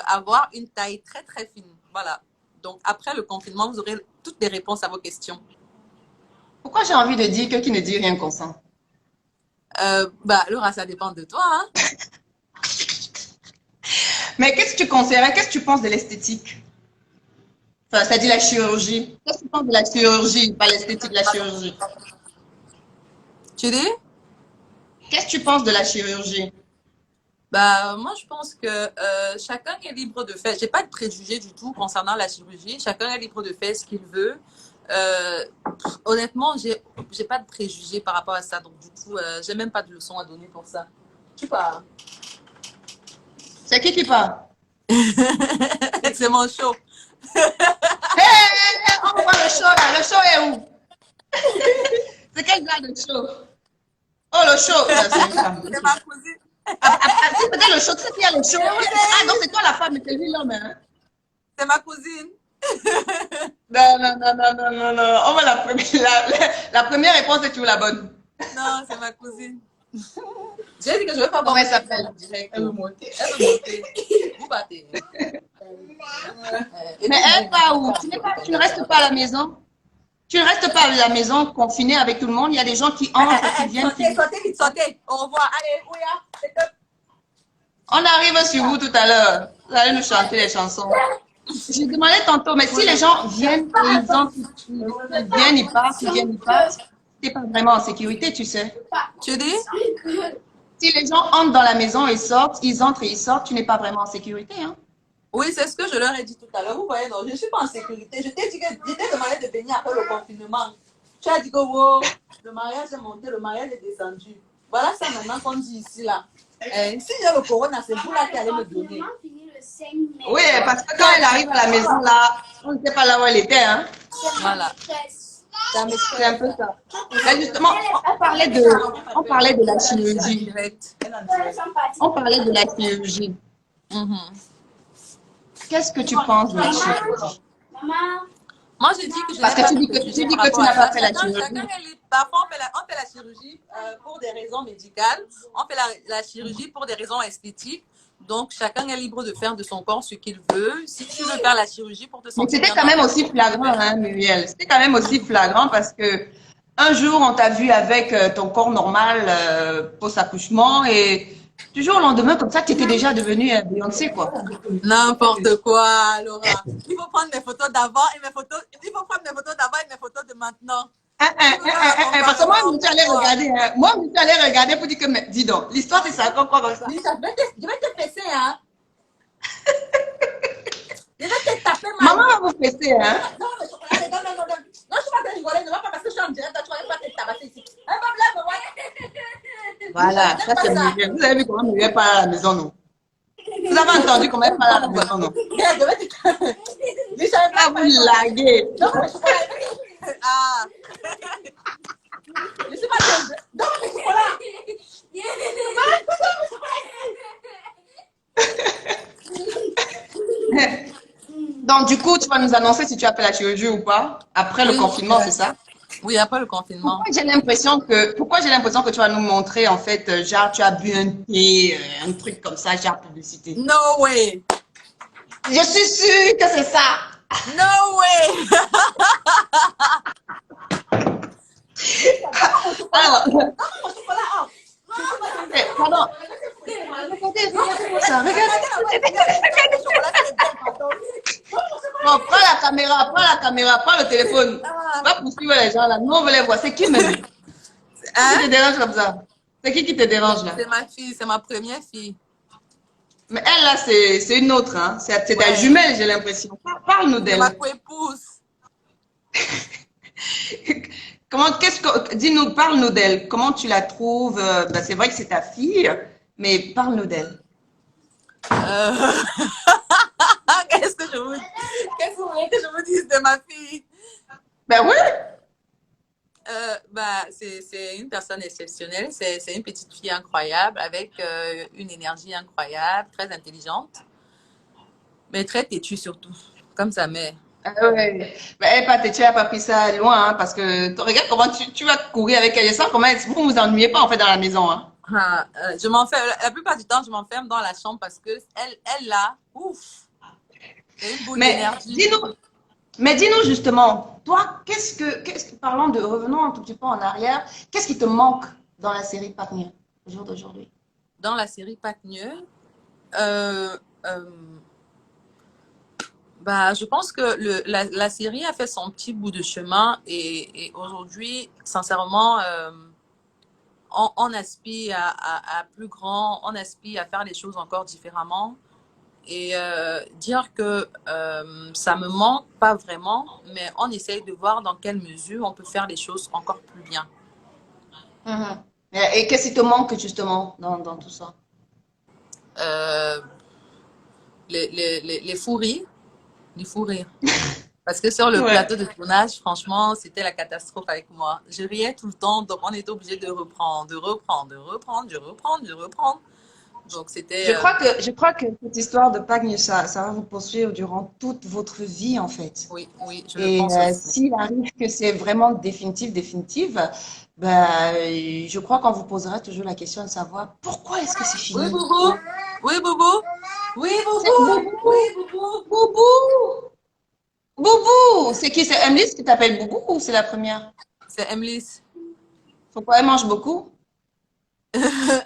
avoir une taille très, très fine. Voilà. Donc, après le confinement, vous aurez toutes les réponses à vos questions. Pourquoi j'ai envie de dire que qui ne dit rien consent? Bah, Laura, ça dépend de toi, hein. Mais qu'est-ce que tu conseillerais? Qu'est-ce que tu penses de l'esthétique? Enfin, c'est-à-dire la chirurgie. Qu'est-ce que tu penses de la chirurgie, pas l'esthétique, la chirurgie? Tu dis? Qu'est-ce que tu penses de la chirurgie? Bah, moi, je pense que chacun est libre de faire. J'ai pas de préjugés du tout concernant la chirurgie. Chacun est libre de faire ce qu'il veut. Euh, Honnêtement, j'ai pas de préjugés par rapport à ça. Donc, du coup, j'ai même pas de leçon à donner pour ça. Tu vois. C'est qui parle? C'est mon show. On voit le show là. Le show est où? C'est quel genre de show? Oh, le show. C'est une femme. C'est ma cousine. Si c'était le show, tu sais qu'il y a le show. Ah, donc c'est toi la femme et c'est lui l'homme. Hein? C'est ma cousine. Non, non, non, non, non, non, non. On va la première réponse est toujours la bonne. Non, c'est ma cousine. J'ai dit que je ne vais pas Comment voir elle s'appelle? direct. Elle veut monter. Elle veut monter. Vous battez. Mais elle part où? Tu ne restes pas à la maison? Tu ne restes pas à la maison confinée avec tout le monde. Il y a des gens qui entrent, qui viennent. Sautez, vite, sautez. Au revoir. Allez, Ouya. On arrive sur vous tout à l'heure. Vous allez nous chanter les chansons. J'ai demandé tantôt, mais si les gens viennent et ils entrent, ils viennent, ils partent, ils viennent, ils partent, t'es pas vraiment en sécurité, tu sais. Tu dis? Si les gens entrent dans la maison et sortent, ils entrent et ils sortent, tu n'es pas vraiment en sécurité, hein. Oui, c'est ce que je leur ai dit tout à l'heure. Vous voyez, non, je ne suis pas en sécurité. Je t'ai dit que je t'ai demandé de venir après le confinement. Tu as dit que wow, le mariage est monté, le mariage est descendu. Voilà ça maintenant qu'on dit ici là. S'il y a le corona, c'est vous là qui allez me donner. Oui, parce que quand elle arrive à la maison là, on ne sait pas là où elle était, hein. Voilà. C'est un peu ça. Mais justement, on parlait de la chirurgie. On parlait de la chirurgie. Qu'est-ce que tu penses de la chirurgie? Moi, je dis que je Parce que tu dis que tu n'as pas fait la chirurgie. Parfois, on fait la chirurgie pour des raisons médicales. On fait la chirurgie pour des raisons esthétiques. Donc, chacun est libre de faire de son corps ce qu'il veut. Si tu veux faire la chirurgie pour te sentir Mais c'était quand même aussi flagrant, hein, Muriel. C'était quand même aussi flagrant parce que un jour, on t'a vu avec ton corps normal post-accouchement et du jour au lendemain, comme ça, tu étais déjà devenue Beyoncé, quoi. N'importe quoi, Laura. Il faut prendre mes photos d'avant et mes photos. Il faut prendre mes photos d'avant et mes photos de maintenant. Parce que moi, je me suis allée regarder. Hein. Moi, je me suis allée regarder pour dire que, mais, dis donc, l'histoire, c'est ça, quoi comme ça. Lisa, je vais te fesser, hein. Je vais te taper, ma Maman va vous fesser, hein. non, mais chocolat, non, non, non, non. Non, je suis pas en train de rigoler. Ne va pas parce que je suis en direct. Tu vas pas te tabasser ici. Hein, Babla, Voilà, ça c'est Muriel. Vous avez vu comment Muriel parle à la maison, non? Vous avez entendu comment elle parle à la maison, non? Regarde, je vais te... Lisa, Ah, vous laguez. non, mais chocolat. Ah. Je suis pas de... Non, mais chocolat. Donc, du coup, tu vas nous annoncer si tu as fait la chirurgie ou pas, après le Oui, confinement, c'est ça? Oui, après le confinement. Pourquoi j'ai l'impression que tu vas nous montrer, en fait, genre, tu as bu un thé, un truc comme ça, genre publicité. No way. Je suis sûre que c'est ça. No way. Alors, Mon chocolat, oh. pardon. Regardez ça, Bon, prends la caméra, prends le téléphone. Va poursuivre les gens là. Nous, on veut les voir. C'est qui même? Qui te dérange comme ça? C'est qui te dérange là? C'est ma fille, c'est ma première fille. Mais elle là, c'est une autre. Hein? C'est ta jumelle, j'ai l'impression. Parle-nous C'est d'elle. ma coépouse. Dis-nous, parle-nous d'elle. Comment tu la trouves? Ben, c'est vrai que c'est ta fille, mais parle-nous d'elle. Qu'est-ce que vous voulez que je vous dise de ma fille? Ben oui. C'est une personne exceptionnelle. C'est une petite fille incroyable avec une énergie incroyable, très intelligente, mais très têtue surtout, comme sa mère. Ah ouais. Ben, elle, pas, tu n'as pas pris ça loin, hein, parce que regarde comment tu vas courir avec elle. Je sens comment vous ne vous ennuyez pas en fait dans la maison. Hein. Je m'enferme, la plupart du temps, je m'enferme dans la chambre parce que elle là, ouf, c'est une boule d'énergie. Dis-nous justement, toi, revenons un tout petit peu en arrière, qu'est-ce qui te manque dans la série Partner au jour d'aujourd'hui? Dans la série Partner, je pense que la série a fait son petit bout de chemin et aujourd'hui, sincèrement, on aspire à plus grand, on aspire à faire les choses encore différemment et dire que ça me manque pas vraiment, mais on essaye de voir dans quelle mesure on peut faire les choses encore plus bien. Et qu'est-ce qui te manque justement dans tout ça? les fous rires. Les fous rires. Parce que sur le Ouais. plateau de tournage, franchement, c'était la catastrophe avec moi. Je riais tout le temps, donc on était obligé de reprendre, de reprendre, de reprendre, de reprendre, de reprendre. Donc c'était... Je crois que cette histoire de Pagne, ça va vous poursuivre durant toute votre vie, en fait. oui, oui, je le Et pense aussi. s'il arrive que c'est vraiment définitif, ben, je crois qu'on vous posera toujours la question de savoir pourquoi est-ce que c'est Oui, fini? Boubou. Oui, Boubou. Oui, C'est Boubou. Oui, Boubou! Boubou. Boubou! Boubou! C'est qui? C'est Emily qui t'appelle Boubou ou c'est la première? C'est Emily. Pourquoi elle mange beaucoup?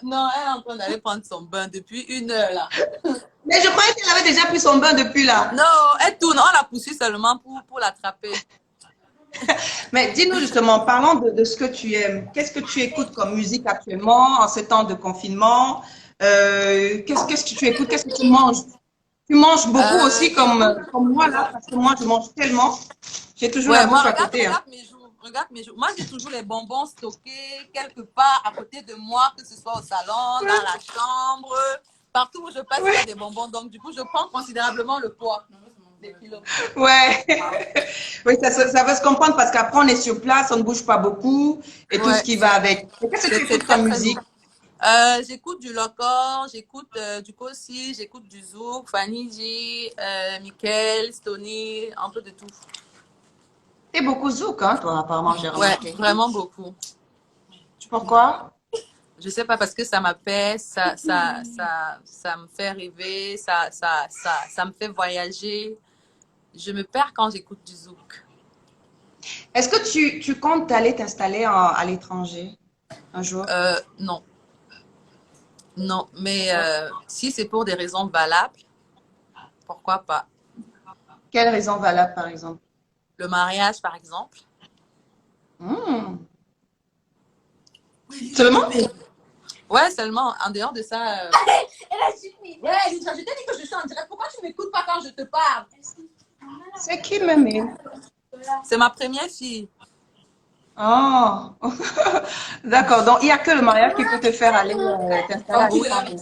Non, elle est en train d'aller prendre son bain depuis 1 heure là. Mais je croyais qu'elle avait déjà pris son bain depuis là. Non, elle tourne, on la poursuit seulement pour l'attraper. Mais dis-nous justement, parlons de ce que tu aimes. Qu'est-ce que tu écoutes comme musique actuellement en ces temps de confinement? Qu'est-ce que tu écoutes? Qu'est-ce que tu manges? Tu manges beaucoup aussi J'écoute. comme moi là, parce que moi je mange tellement. J'ai toujours la Ouais, moi, bouche à côté, hein. regarde mes jours. Regarde mes jours. Moi, j'ai toujours les bonbons stockés quelque part à côté de moi, que ce soit au salon, dans la chambre. Partout où je passe, il y a des bonbons. Donc, du coup, je prends considérablement le poids des kilos. Ouais. Oui, ça va se comprendre parce qu'après on est sur place, on ne bouge pas beaucoup et tout ce Ouais, qui va avec. Et qu'est-ce que tu c'est écoutes très, comme très musique? lourd. J'écoute du Locor, j'écoute du Kossi, j'écoute du Zouk, Fanny G, Mickaël, Stony, un peu de tout. T'es beaucoup zouk, hein, toi, apparemment, j'ai Ouais, remarqué. vraiment beaucoup. Pourquoi? Je sais pas, parce que ça m'apaise, ça me fait rêver, ça me fait voyager. Je me perds quand j'écoute du Zouk. Est-ce que tu comptes aller t'installer à l'étranger un jour? Non, non, mais si c'est pour des raisons valables, pourquoi pas? Quelle raison valable, par exemple? Le mariage, par exemple. Hmm. Seulement? Ouais, seulement, en dehors de ça. Ouais, Lisa, je t'ai dit que je suis en direct. Pourquoi tu m'écoutes pas quand je te parle? C'est qui, Mémé? C'est ma première fille. Oh, d'accord. Donc, il n'y a que le mariage qui peut te faire aller t'installer à Oui, l'étranger.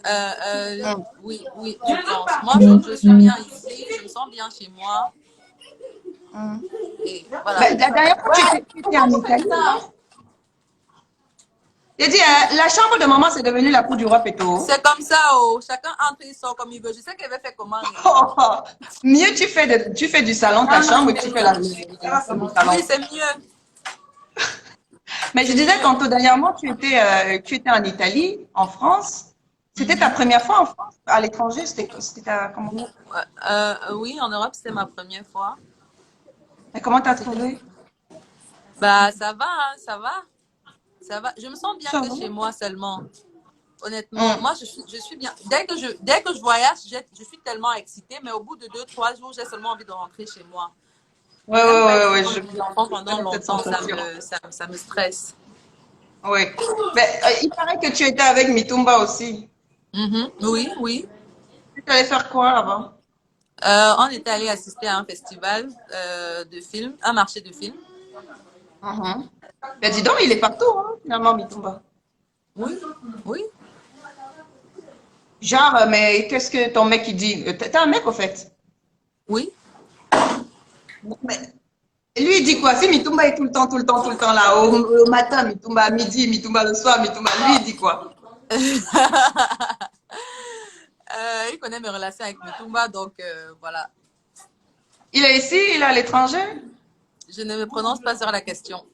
Hmm. oui, oui, je pense. Moi, je suis bien ici, je me sens bien chez moi. Hmm. Et voilà. Ben, la dernière fois, Ouais, tu étais pourquoi en tu fais Italie, ça? non? J'ai dit, la chambre de maman, c'est devenu la cour du roi Péto. C'est comme ça, oh. Chacun entre et sort comme il veut. Je sais qu'elle va faire comment. Oh, oh. Mieux, tu fais du salon ta chambre et tu fais la salle du Oui, salon. c'est mieux. Mais je C'est disais, mieux. quand dernièrement, tu étais en Italie, en France. C'était ta première fois en France, à l'étranger? Comment? Oui, en Europe, c'était ma première fois. Mais comment t'as C'était... trouvé? Bah, ça va, hein, ça va. Ça va. Je me sens bien Ça que va? chez moi seulement. Honnêtement, Hum. moi, je suis bien. Dès que je voyage, je suis tellement excitée, mais au bout de 2, 3 jours, j'ai seulement envie de rentrer chez moi. Ouais, Je ouais, n'aime pas ouais, être ouais, loin je de mes enfants pendant connais cette longtemps. sensation. Ça me stresse. Oui. Mais il paraît que tu étais avec Mitumba aussi. Mhm. Oui, oui. Tu allais faire quoi là-bas? On est allé assister à un festival de films, un marché de films. Mhm. Ben dis donc, il est partout, hein, finalement, Mitumba. Oui, oui, Genre, mais qu'est-ce que ton mec il dit? T'as un mec au fait? oui. Mais lui, il dit quoi? Si Mitumba est tout le temps là, au matin, Mitumba à midi, Mitumba le soir, Mitumba, lui, il dit quoi? Il connaît mes relations avec Mutumba, donc voilà. Il est ici, il est à l'étranger? Je ne me prononce pas sur la question.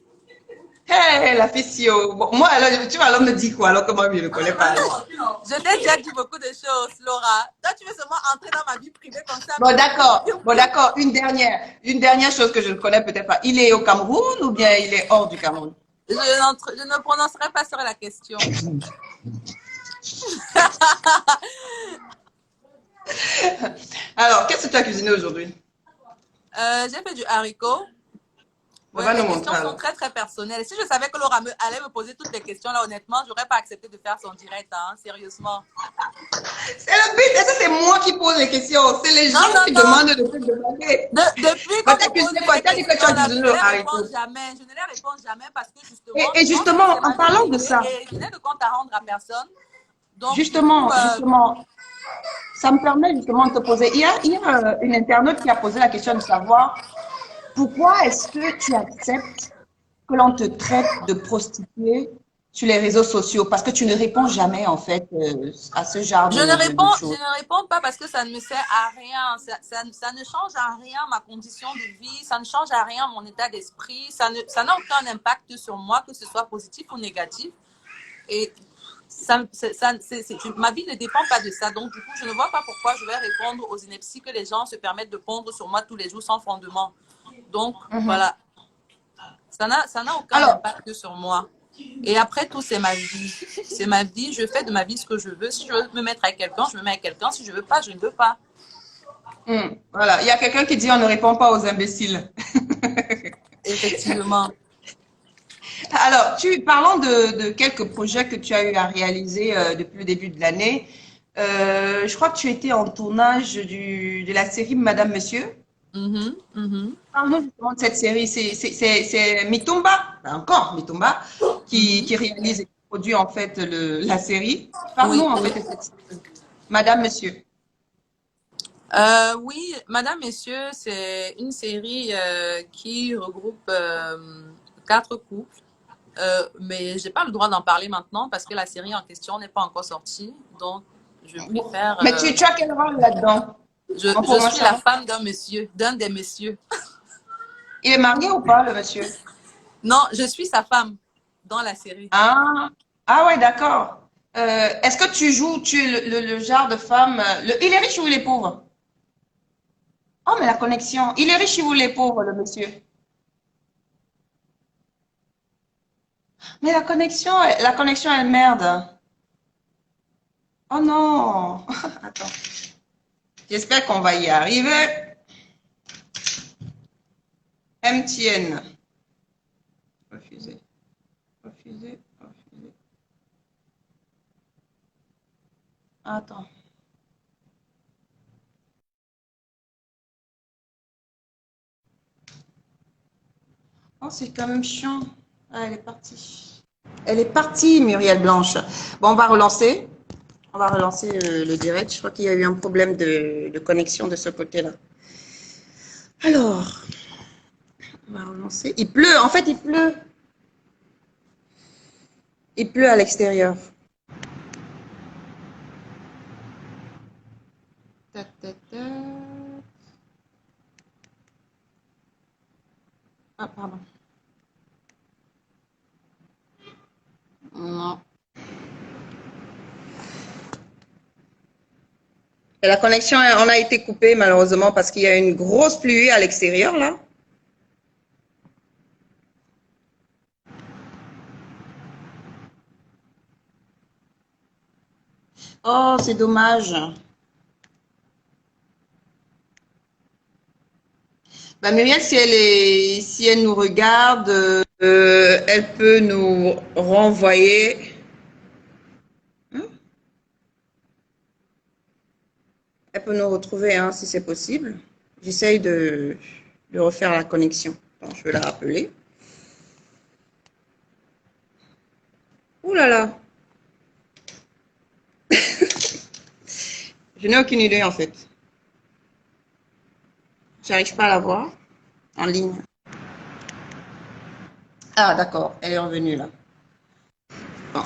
Hé, la fissio. Bon, moi, alors, tu vois, alors me dit quoi? Alors, comment il ne le connaît pas? Alors? Je t'ai déjà dit beaucoup de choses, Laura. Toi, tu veux seulement entrer dans ma vie privée comme ça. Bon, d'accord. Bon, d'accord. Une dernière chose que je ne connais peut-être pas. Il est au Cameroun ou bien il est hors du Cameroun? Je ne prononcerai pas sur la question. Alors, qu'est-ce que tu as cuisiné aujourd'hui? J'ai fait du haricot. On Ouais, va nous les montrer questions sont alors. très, très personnelles. Si je savais que Laura allait me poser toutes les questions, là, honnêtement, j'aurais pas accepté de faire son direct, hein, sérieusement. C'est le but. Est-ce que c'est moi qui pose les questions? C'est les Non, gens non, qui non. demandent de te demander. Depuis Bah, qu'on tu as me pose cuisiné quoi? les Tu as dit que tu as questions, là, je cuisiné ne le les réponds haricot. jamais. Je ne les réponds jamais parce que justement, Et je pense que justement, c'est en ma vie parlant de privée ça, et je n'ai de compte à rendre à personne. Donc, du coup, justement, ça me permet justement de te poser. Il y a une internaute qui a posé la question de savoir pourquoi est-ce que tu acceptes que l'on te traite de prostituée sur les réseaux sociaux? Parce que tu ne réponds jamais, en fait, à ce genre de Je choses. ne réponds pas parce que ça ne me sert à rien. Ça ne change à rien ma condition de vie, ça ne change à rien mon état d'esprit, ça n'a aucun impact sur moi, que ce soit positif ou négatif. Et ma vie ne dépend pas de ça. Donc, du coup, je ne vois pas pourquoi je vais répondre aux inepties que les gens se permettent de pondre sur moi tous les jours sans fondement. Donc, voilà. Ça n'a aucun impact sur moi. Et après tout, c'est ma vie. C'est ma vie. Je fais de ma vie ce que je veux. Si je veux me mettre avec quelqu'un, je me mets avec quelqu'un. Si je veux pas, je ne veux pas. Voilà. Il y a quelqu'un qui dit on ne répond pas aux imbéciles. Effectivement. Alors, parlons de quelques projets que tu as eu à réaliser depuis le début de l'année. Je crois que tu étais en tournage de la série Madame, Monsieur. Parle-nous justement de cette série. C'est Mitumba, encore Mitumba, qui réalise et qui produit en fait la série. Parle-nous en fait de cette série. Madame, Monsieur. Oui, Madame, Messieurs, c'est une série qui regroupe 4 couples. Mais j'ai pas le droit d'en parler maintenant parce que la série en question n'est pas encore sortie. Donc, je préfère. Mais tu as quel rôle là-dedans? Je suis la femme d'un des messieurs. Il est marié ou pas, le monsieur? Non, je suis sa femme dans la série. Ah ouais, d'accord. Est-ce que tu es le genre de femme. Il est riche ou il est pauvre? Oh, mais la connexion. Il est riche ou il est pauvre, le monsieur? Mais la connexion, elle merde. Oh non. Attends. J'espère qu'on va y arriver. MTN. Refusé. Refusé. Refusé. Attends. Oh, c'est quand même chiant. Ah, elle est partie. Elle est partie, Muriel Blanche. Bon, on va relancer. On va relancer le direct. Je crois qu'il y a eu un problème de connexion de ce côté-là. Alors, on va relancer. Il pleut. En fait, il pleut. Il pleut à l'extérieur. Ah, pardon. Non. Et la connexion, on a été coupée malheureusement parce qu'il y a une grosse pluie à l'extérieur là. Oh, c'est dommage. Bah, Muriel, si elle nous regarde, elle peut nous renvoyer. Elle peut nous retrouver hein, si c'est possible. J'essaye de refaire la connexion. Bon, je vais la rappeler. Ouh là là. Je n'ai aucune idée en fait. J'arrive pas à la voir en ligne. Ah d'accord, elle est revenue là. Bon,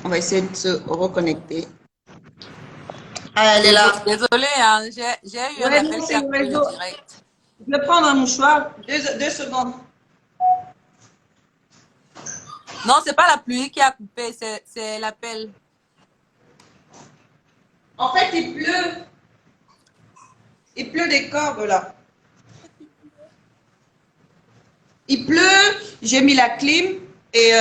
on va essayer de se reconnecter. Ah, elle est là. Désolée, hein, j'ai eu un appel qui a coupé le direct. Je vais prendre un mouchoir. Deux secondes. Non, c'est pas la pluie qui a coupé, c'est l'appel. En fait, il pleut. Il pleut des cordes là. Il pleut, j'ai mis la clim et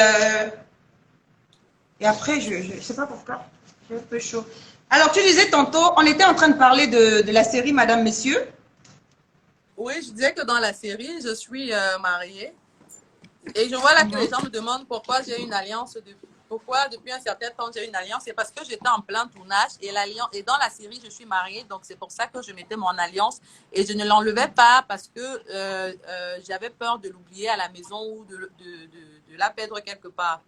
après, je ne sais pas pourquoi, j'ai un peu chaud. Alors, tu disais tantôt, on était en train de parler de la série Madame, Messieurs. Oui, je disais que dans la série, je suis mariée. Et je vois là que les gens me demandent pourquoi j'ai une alliance, pourquoi depuis un certain temps j'ai une alliance. C'est parce que j'étais en plein tournage et dans la série, je suis mariée. Donc, c'est pour ça que je mettais mon alliance et je ne l'enlevais pas parce que j'avais peur de l'oublier à la maison ou de la perdre quelque part.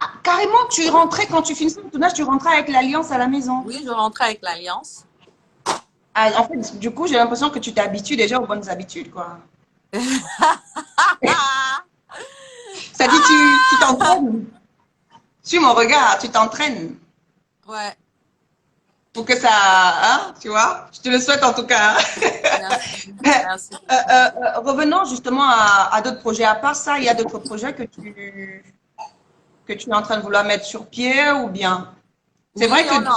Ah, carrément, tu rentrais, quand tu finissais le tournage, tu rentrais avec l'Alliance à la maison. Oui, je rentrais avec l'Alliance. Ah, en fait, du coup, j'ai l'impression que tu t'habitues déjà aux bonnes habitudes, quoi. Ah, Ça dit, tu t'entraînes. Suis mon regard, tu t'entraînes ouais, pour que ça, hein, tu vois. Je te le souhaite en tout cas. merci. Merci. Revenons justement à d'autres projets. À part ça, il y a d'autres projets que tu es en train de vouloir mettre sur pied ou bien? C'est Oui, vrai on que a,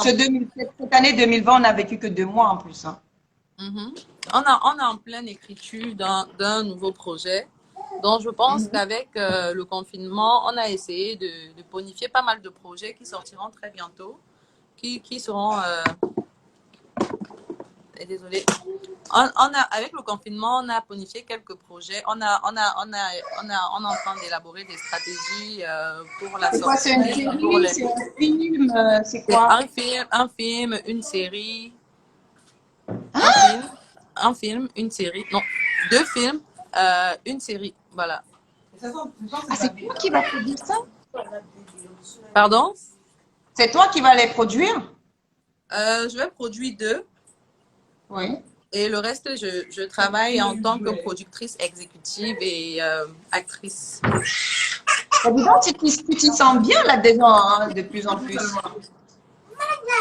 cette année 2020, on n'a vécu que 2 mois en plus. Hein. mhm. On est en pleine écriture d'un nouveau projet. Donc, je pense Mhm. qu'avec le confinement, on a essayé de bonifier pas mal de projets qui sortiront très bientôt, qui seront, désolé, avec le confinement, on a bonifié quelques projets. On est en train d'élaborer des stratégies pour la C'est quoi, c'est une sortie, pour série, les, c'est un film, c'est c'est quoi? un film, une série, un film, un film, une série, non, deux films, une série, voilà. Ah, c'est toi qui vas produire ça? Pardon? C'est toi qui vas les produire? Je vais produire deux Oui. et le reste, je travaille en tant que productrice exécutive et actrice. Bah, dis donc, tu t'y sens bien là-dedans, hein, de plus en plus.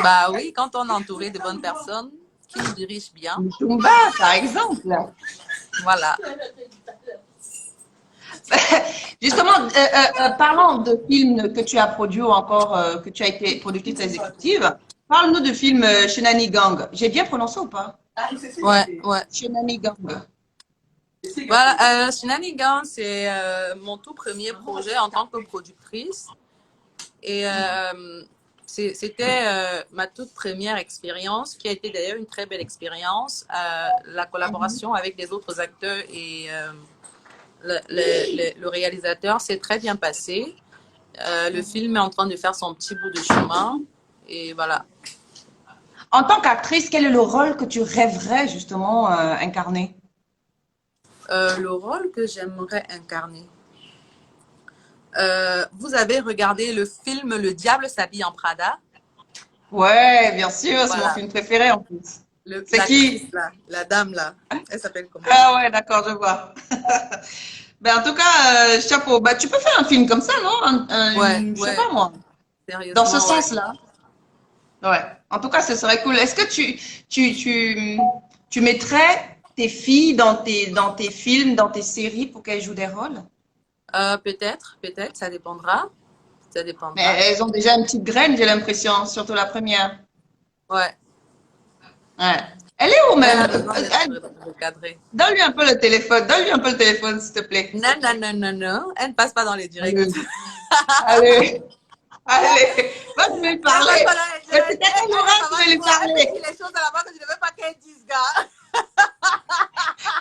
Bah oui, quand on est entouré de bonnes personnes qui nous dirigent bien, Zumba, par exemple. voilà. Justement, parlons de films que tu as produits ou encore que tu as été productrice exécutive. Parle-nous de film Shenanigang. J'ai bien prononcé ou pas? Ouais, ouais. Shenanigang. Voilà, Shenanigans, c'est mon tout premier projet en tant que productrice. Et c'était ma toute première expérience, qui a été d'ailleurs une très belle expérience. La collaboration avec les autres acteurs et le réalisateur s'est très bien passé. Le film est en train de faire son petit bout de chemin. Et voilà. En tant qu'actrice, quel est le rôle que tu rêverais justement incarner? Le rôle que j'aimerais incarner. Vous avez regardé le film Le Diable s'habille en Prada? Ouais, bien sûr, c'est mon Voilà. film préféré en plus. C'est L'actrice qui? là, la dame là, elle s'appelle comment? Ah ouais, d'accord, je vois. Ben, en tout cas, chapeau. Bah, tu peux faire un film comme ça, non? Ouais, Je sais ouais, pas moi. Dans ce sérieusement, ouais. sens-là. Ouais. En tout cas, ce serait cool. Est-ce que tu, tu, tu mettrais tes filles dans tes films, dans tes séries pour qu'elles jouent des rôles? Peut-être, ça dépendra. Ça Mais dépendra. elles ont déjà une petite graine, j'ai l'impression, surtout la première. Ouais. Ouais. Elle est où Elle même? a besoin d'être recadrée. Donne-lui un peu le téléphone. Donne-lui un peu le téléphone, s'il te plaît. Non, non, non, non, non. Elle ne passe pas dans les directs. Allez, allez, allez. Va, je vais lui Elle passe pas parler. dans les Mais directs. peut-être elle aura, je vais lui Elle me parler. dit les choses à la base que je ne veux pas qu'elle dise, gars.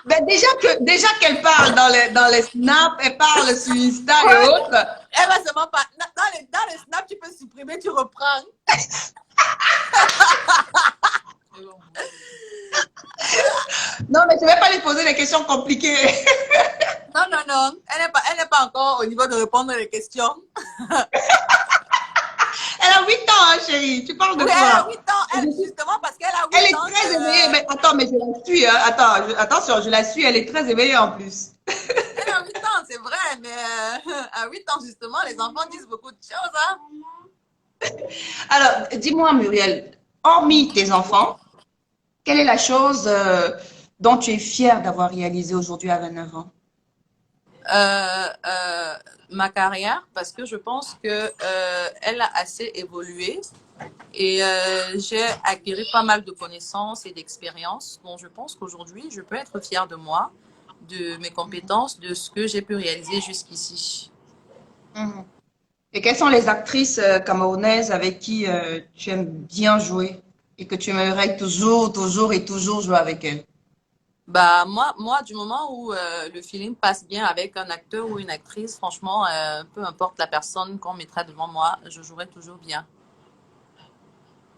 Ben déjà qu'elle parle dans les snaps, elle parle sur Insta et Ouais. autres. Elle va seulement pas. Dans les snaps, tu peux supprimer, tu reprends. Non, mais je vais pas lui poser des questions compliquées. Non, non, non. Elle n'est pas encore au niveau de répondre aux questions. Elle a 8 ans, hein, chérie. Tu parles de Oui, elle a quoi? 8 ans. Justement, parce qu'elle a 8 Elle est ans. très éveillée. Mais attends, mais je la suis. Hein. Attends, attention, je la suis. Elle est très éveillée en plus. Elle a 8 ans, c'est vrai. Mais à 8 ans, justement, les enfants disent beaucoup de choses. Hein? Alors, dis-moi, Muriel, hormis tes enfants, quelle est la chose dont tu es fière d'avoir réalisé aujourd'hui à 29 ans? Ma carrière, parce que je pense que elle a assez évolué et j'ai acquis pas mal de connaissances et d'expériences. Donc, je pense qu'aujourd'hui, je peux être fière de moi, de mes compétences, de ce que j'ai pu réaliser jusqu'ici. Mhm. Et quelles sont les actrices camerounaises avec qui tu aimes bien jouer et que tu aimerais toujours, toujours et toujours jouer avec elles? Bah, moi, du moment où le feeling passe bien avec un acteur ou une actrice, franchement, peu importe la personne qu'on mettra devant moi, je jouerai toujours bien.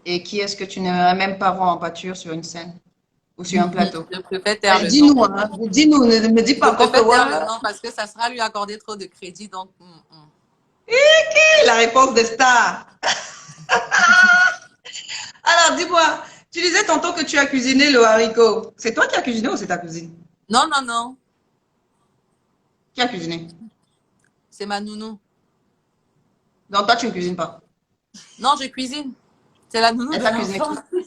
Et qui est-ce que tu n'aimerais même pas voir en pâture sur une scène ou sur un plateau? Je préfère taire Allez, le nom. dis-nous, hein, dis-nous, ne me dis Je pas encore que préfère taire le ouais. nom parce que ça sera lui accorder trop de crédit. Donc, La réponse des stars. Alors, dis-moi, tu disais tantôt que tu as cuisiné le haricot. C'est toi qui as cuisiné ou c'est ta cousine? Non, non, non. Qui a cuisiné? C'est ma nounou. Donc, toi, tu ne cuisines pas. Non, je cuisine. C'est la nounou Elle de t'a cuisiné l'enfant. tout.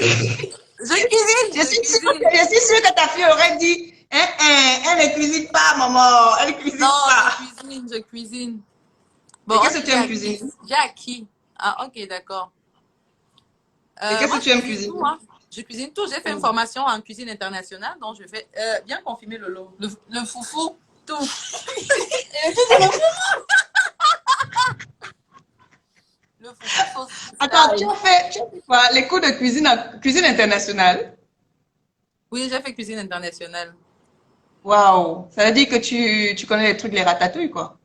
Je cuisine, Je suis je sûre cuisine. je suis sûre que ta fille aurait dit, hein, hein, elle ne cuisine pas, maman. Elle ne cuisine Non, pas. je cuisine, je cuisine. Et Bon, qu'est-ce ok, que tu aimes cuisiner? j'ai acquis. Ah, ok, d'accord. Et qu'est-ce Moi, que tu je aimes cuisine cuisiner? tout, hein. Je cuisine tout. J'ai fait une formation en cuisine internationale, donc je fais bien confirmer le lot. Le foufou, tout. Et le foufou sauce Attends, style. tu as fait quoi? Les cours de cuisine internationale? Oui, j'ai fait cuisine internationale. Waouh! Ça veut dire que tu connais les trucs, les ratatouilles, quoi.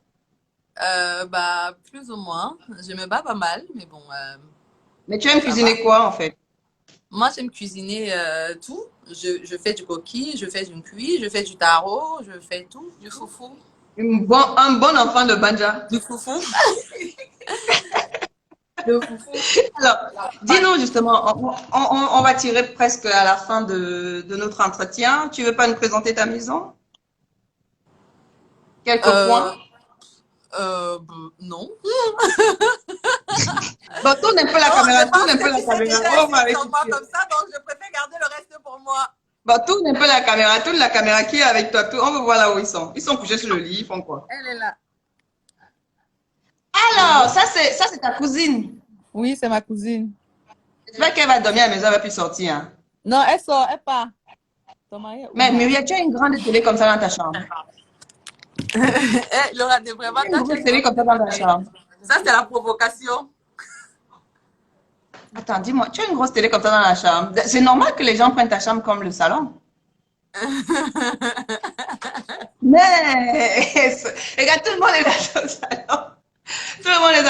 Bah, plus ou moins. Je me bats pas mal, mais bon, Mais tu aimes ça va. cuisiner quoi, en fait? Moi, j'aime cuisiner tout. Je fais du coquille, je fais du cuit, je fais du taro, je fais tout, du foufou. Un bon enfant de Banja. Du foufou. Le foufou. Alors, dis-nous justement, on va tirer presque à la fin de notre entretien. Tu veux pas nous présenter ta maison? Quelques Euh, points? non. Bon, tourne un peu la Non, caméra, je tourne pense un peu que la tu sais caméra. déjà On va assez sur moi réfléchir. comme ça, donc je préfère garder le reste pour moi. Bon, tourne la caméra qui est avec toi. On veut voir là où ils sont. Ils sont couchés sur le lit, ils font quoi? Elle est là. Alors, Oui, ça c'est ta cousine. oui, c'est ma cousine. J'espère qu'elle va dormir à la maison, elle va plus sortir, hein. Non, elle sort, elle part. Ton mari est où? Mais Muriel, tu as une grande télé comme ça dans ta chambre. Laura, de vraiment, Tu as une toi, tu as grosse une télé comme ça dans ta grande. chambre. Ça, c'est la provocation. Attends, dis-moi, tu as une grosse télé comme ça dans la chambre. C'est normal que les gens prennent ta chambre comme le salon. Mais, regarde, tout le monde est dans ton salon. Tout le monde est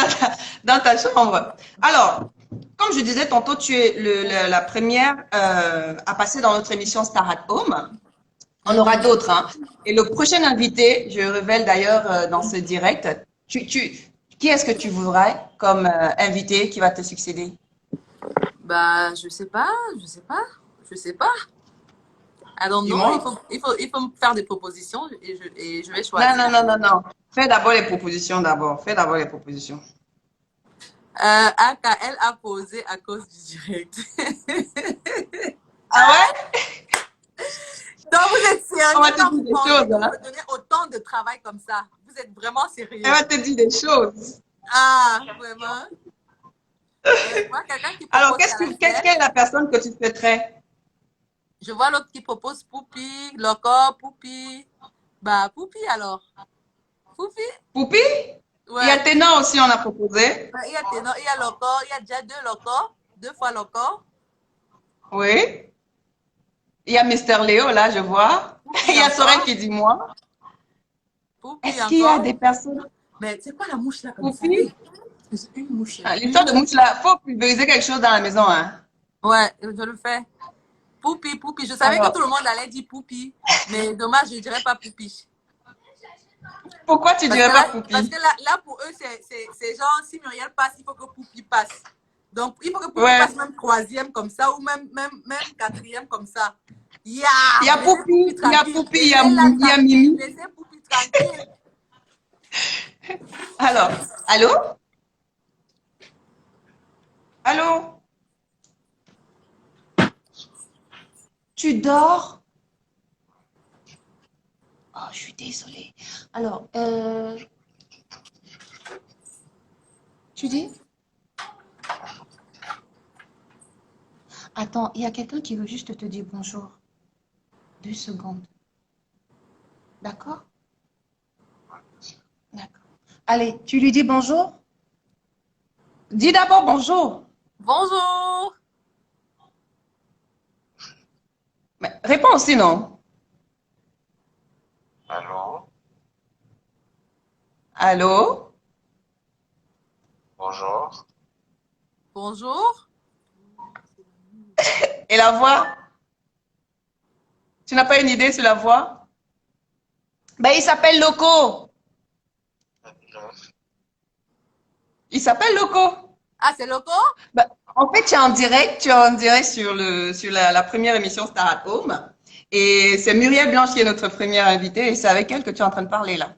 dans ta chambre. Alors, comme je disais tantôt, tu es la première à passer dans notre émission Star at Home. On aura d'autres, hein. Et le prochain invité, je révèle d'ailleurs dans ce direct, qui est-ce que tu voudrais comme invité qui va te succéder? Bah, je sais pas, je sais pas, je sais pas. Alors non, Dis-moi. il faut me faire des propositions et je vais Non, choisir. non, non, non, non. Fais d'abord les propositions d'abord. Fais d'abord les propositions. AKL a posé à cause du direct. Ah ouais? Donc vous êtes On va sérieux te quand dire vous des pensez choses, que vous hein. me donnez autant de travail comme ça. Vous êtes vraiment sérieux. Elle va te dire des choses. Ah, vraiment? Je vois quelqu'un qui Alors, propose qu'est-ce Salacel. qu'est la personne que tu souhaiterais? Je vois l'autre qui propose Poupi, Loco, Poupi. Bah, Poupi alors. Poupi? Poupi? Il y a Ouais. Ténor aussi, on a proposé. Il y a Ténor, il y a Loco, il y a déjà deux Loco, deux fois Loco. Oui. Il y a Mister Léo, là, je vois. Il Poupi y a Sorel encore. qui dit moi. Poupi Est-ce qu'il y a encore. des personnes? Mais c'est quoi la mouche là comme ça? Poupi? C'est une mouche là. Ah, l'histoire de mouche, là, faut pulvériser quelque chose dans la maison, hein. Ouais, je le fais. Poupi, Poupi. Je savais que tout Alors, le monde allait dire Poupi, mais dommage, je ne dirais pas Poupi. pourquoi tu dirais pas Poupi? Là, pour eux, c'est genre, si Muriel passe, il faut que Poupi passe. Donc, il faut que Poupi Ouais. passe même troisième comme ça, ou même quatrième comme ça. Ya! Il y a Laissez Poupi, il y a tranquille. Poupi, Laissez-la il y a tranquille. Mimi. Laissez Poupi tranquille. Alors, allô? Allô? Tu dors? Oh, je suis désolée. Alors, tu dis? Attends, il y a quelqu'un qui veut juste te dire bonjour. 2 secondes. D'accord? D'accord. Allez, tu lui dis bonjour? Dis d'abord bonjour. Bonjour. Mais réponds aussi, non? Allô, Allô? bonjour. Bonjour. Et la voix? Tu n'as pas une idée sur la voix? Ben, il s'appelle Loco. Non. Il s'appelle Loco. Ah, c'est Loco? Bah, en fait, tu es en direct sur la première émission Star at Home. Et c'est Muriel Blanche qui est notre première invitée et c'est avec elle que tu es en train de parler là.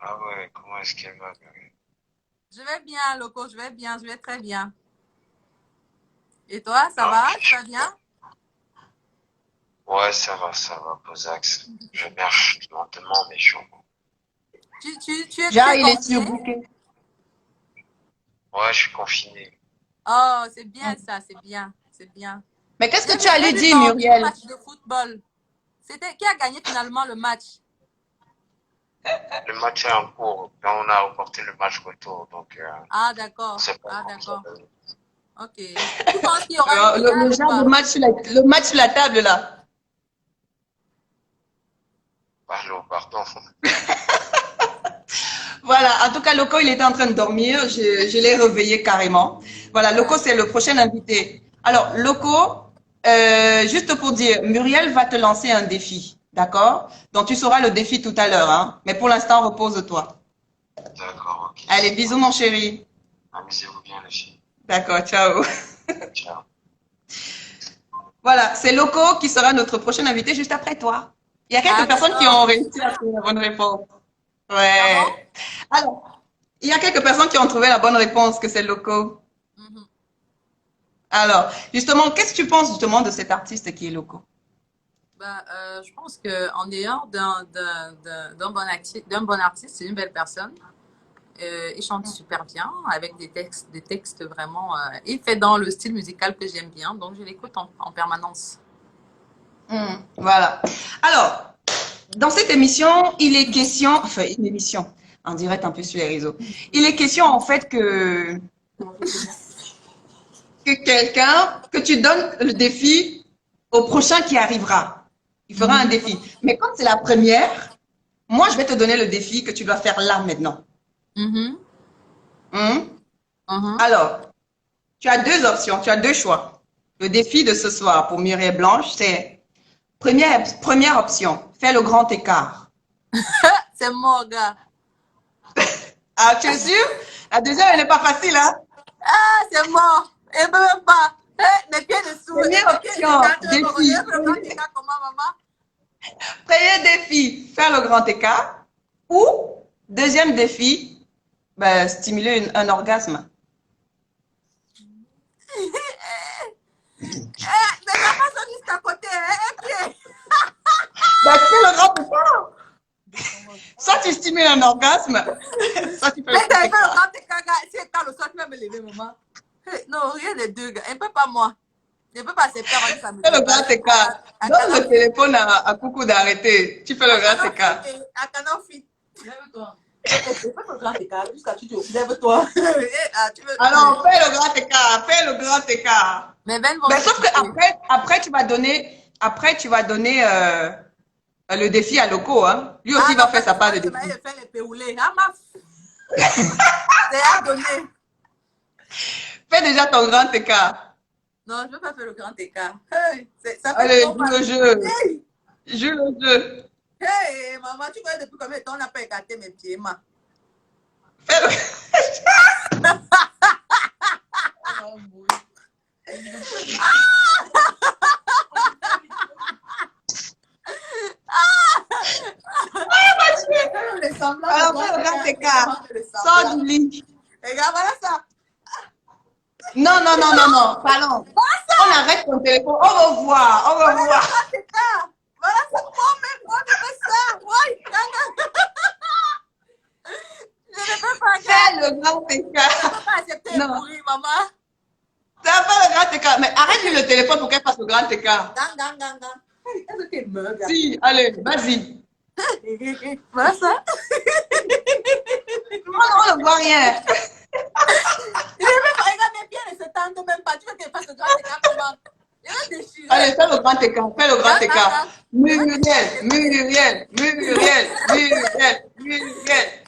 Ah ouais, comment est-ce qu'elle va, Muriel? Je vais bien, Loco, je vais très bien. Et toi, ça Ah, va? ok. Tu vas bien? Ouais, ça va, Posax. Je marche lentement, mais je suis en bon. Tu es Genre, très il est confiné? surbooké. Ouais, je suis confiné. Oh, c'est bien ça, c'est bien, c'est bien. Mais qu'est-ce que tu J'ai allais vu dire, ton petit Muriel? match de football. C'était qui a gagné finalement le match? Le match est en cours. Là, on a reporté le match retour, donc Ah, on d'accord. sait pas Ah, comment ça d'accord. va aller. Ok. Tu penses qu'il y aura une Le finale ou genre de pas? match le match sur la table là. Pardon, pardon. Voilà, en tout cas, Loco, il était en train de dormir. Je l'ai réveillé carrément. Voilà, Loco, c'est le prochain invité. Alors, Loco, juste pour dire, Muriel va te lancer un défi, d'accord? Donc, tu sauras le défi tout à l'heure, hein. Mais pour l'instant, repose-toi. D'accord, ok, Allez, ça bisous, va. mon chéri. Amusez-vous bien, les filles. D'accord, ciao. Ciao. Voilà, c'est Loco qui sera notre prochain invité juste après toi. Il y a Ah, quelques personnes qui ont d'accord. réussi à trouver la bonne réponse. Pardon? Ouais. Alors, il y a quelques personnes qui ont trouvé la bonne réponse que c'est Loco. Mhm. Alors, justement, qu'est-ce que tu penses justement de cet artiste qui est Loco? Ben, je pense qu'en dehors d'un bon artiste, c'est une belle personne. Il chante super bien, avec des textes vraiment. Il fait dans le style musical que j'aime bien, donc je l'écoute en permanence. Voilà. Alors, dans cette émission, il est question, enfin, une émission en direct un peu sur les réseaux. Il est question en fait que tu donnes le défi au prochain qui arrivera. Il fera un défi. Mais comme c'est la première, moi, je vais te donner le défi que tu dois faire là maintenant. Mhm, Hum? mhm. Alors, tu as deux options, tu as deux choix. Le défi de ce soir pour Muriel Blanche, c'est première option, fais le grand écart. C'est mon gars. Ah, tu es sûr? La deuxième, elle n'est pas facile, hein? Ah, c'est mort. Et même pas. Eh, mes pieds dessous. Et Première mes pieds option, dessous. Tu veux me défi. regarder le grand écart comment, maman? Premier défi, faire le grand écart. Ou, deuxième défi, ben, stimuler un orgasme. Mais t'as pas son juste à côté, hein? Un pied. Ben, tu fais le grand écart. Soit tu stimules un orgasme, soit tu fais le Mais grand t'as fait le écart. grand écart, gars. Si elle parle au sol, tu vas me lever, maman. Non, rien des deux, gars. Elle peut pas moi. Je ne peux pas accepter avant que ça me Fais le dépasse. grand écart. Donne le téléphone à Coucou d'arrêter. Tu fais le grand écart. À Canon Fit. Lève-toi. Fais le grand écart jusqu'à tu te lève-toi. Alors, fais le grand écart. Fais le grand écart. Mais Ben, Mais sauf que après, tu vas donner le défi à Loco, hein. Lui aussi va faire sa part de défi. Il fait les péoulés. Ah, ma. C'est à donner. Fais déjà ton grand écart. Non, je ne veux pas faire le grand écart. Hey, ça fait Allez, trop joue mal. le jeu. Hey, Joue le jeu. hey, maman, tu vois depuis combien de temps on n'a pas écarté mes pieds, ma. Fais le... Alors, fais le grand écart. Sors du lit. Regarde, voilà ça. Non, non, non, non, non. Parlons. On arrête ton téléphone. Au revoir. Au revoir. C'est ça. Voilà ça. Moi-même, moi, je fais ça. Ouais. Je ne peux pas, Fais le grand je ne écart. peux pas accepter Non. le bruit, maman. Ça fait le grand écart. Mais arrête-lui le téléphone pour qu'elle fasse le grand écart. Gang. Hey, est-ce qu'elle meurt, gars? Si, allez, vas-y. Voilà ça. On ne voit rien. Je ne peux pas. Regarde, mes pieds ne se tendent même pas. Tu veux qu'elle fasse le grand écart comment? Je vais déchirer. Allez, fais le grand écart. Fais le grand Gang. écart. Muriel.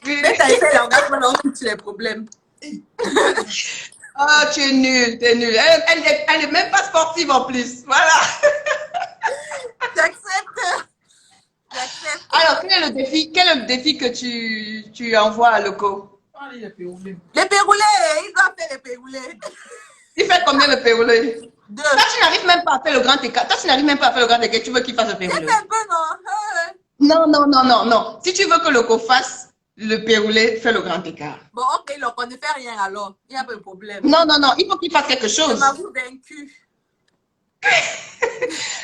Mais t'as fait l'orgasme, non, tu les problèmes. Oh, tu es nul, tu es nul. Elle n'est même pas sportive en plus. Voilà. J'accepte. Alors, quel est le défi que tu envoies à Loco? Les péroulés, il doit faire les péroulés. Il fait combien le pérolé? 2. Toi, tu n'arrives même pas à faire le grand écart. Toi, tu n'arrives même pas à faire le grand écart. Tu veux qu'il fasse le Il pérolé? fait un peu, non? Non, non, non, non, non. Si tu veux que le co fasse le pérolé, fais le grand écart. Bon, ok, donc on ne fait rien alors. Il n'y a pas de problème. Non, non, non. Il faut qu'il fasse quelque Je chose. m'avoue vaincu.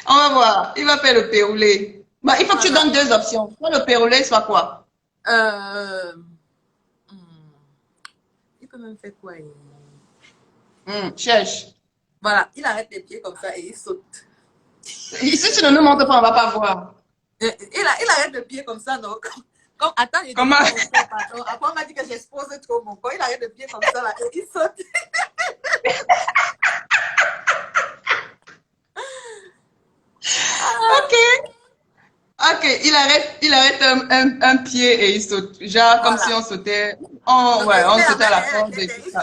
On va voir. Il va faire le pérolé. Bah, il faut que tu Voilà. donnes 2 options. Soit le pérolé, soit quoi? Il peut même faire quoi? Cherche. Voilà, il arrête les pieds comme ça et il saute. Si tu ne nous montres pas, on va pas voir. Il arrête le pied comme ça, non? Attends, il dit Comment? pardon. Après, on m'a dit que j'expose trop mon corps. Il arrête le pied comme ça là, et il saute. Ok. Ok, il arrête un pied et il saute. Genre comme si on sautait. Ouais, on sautait à la corde et tout ça.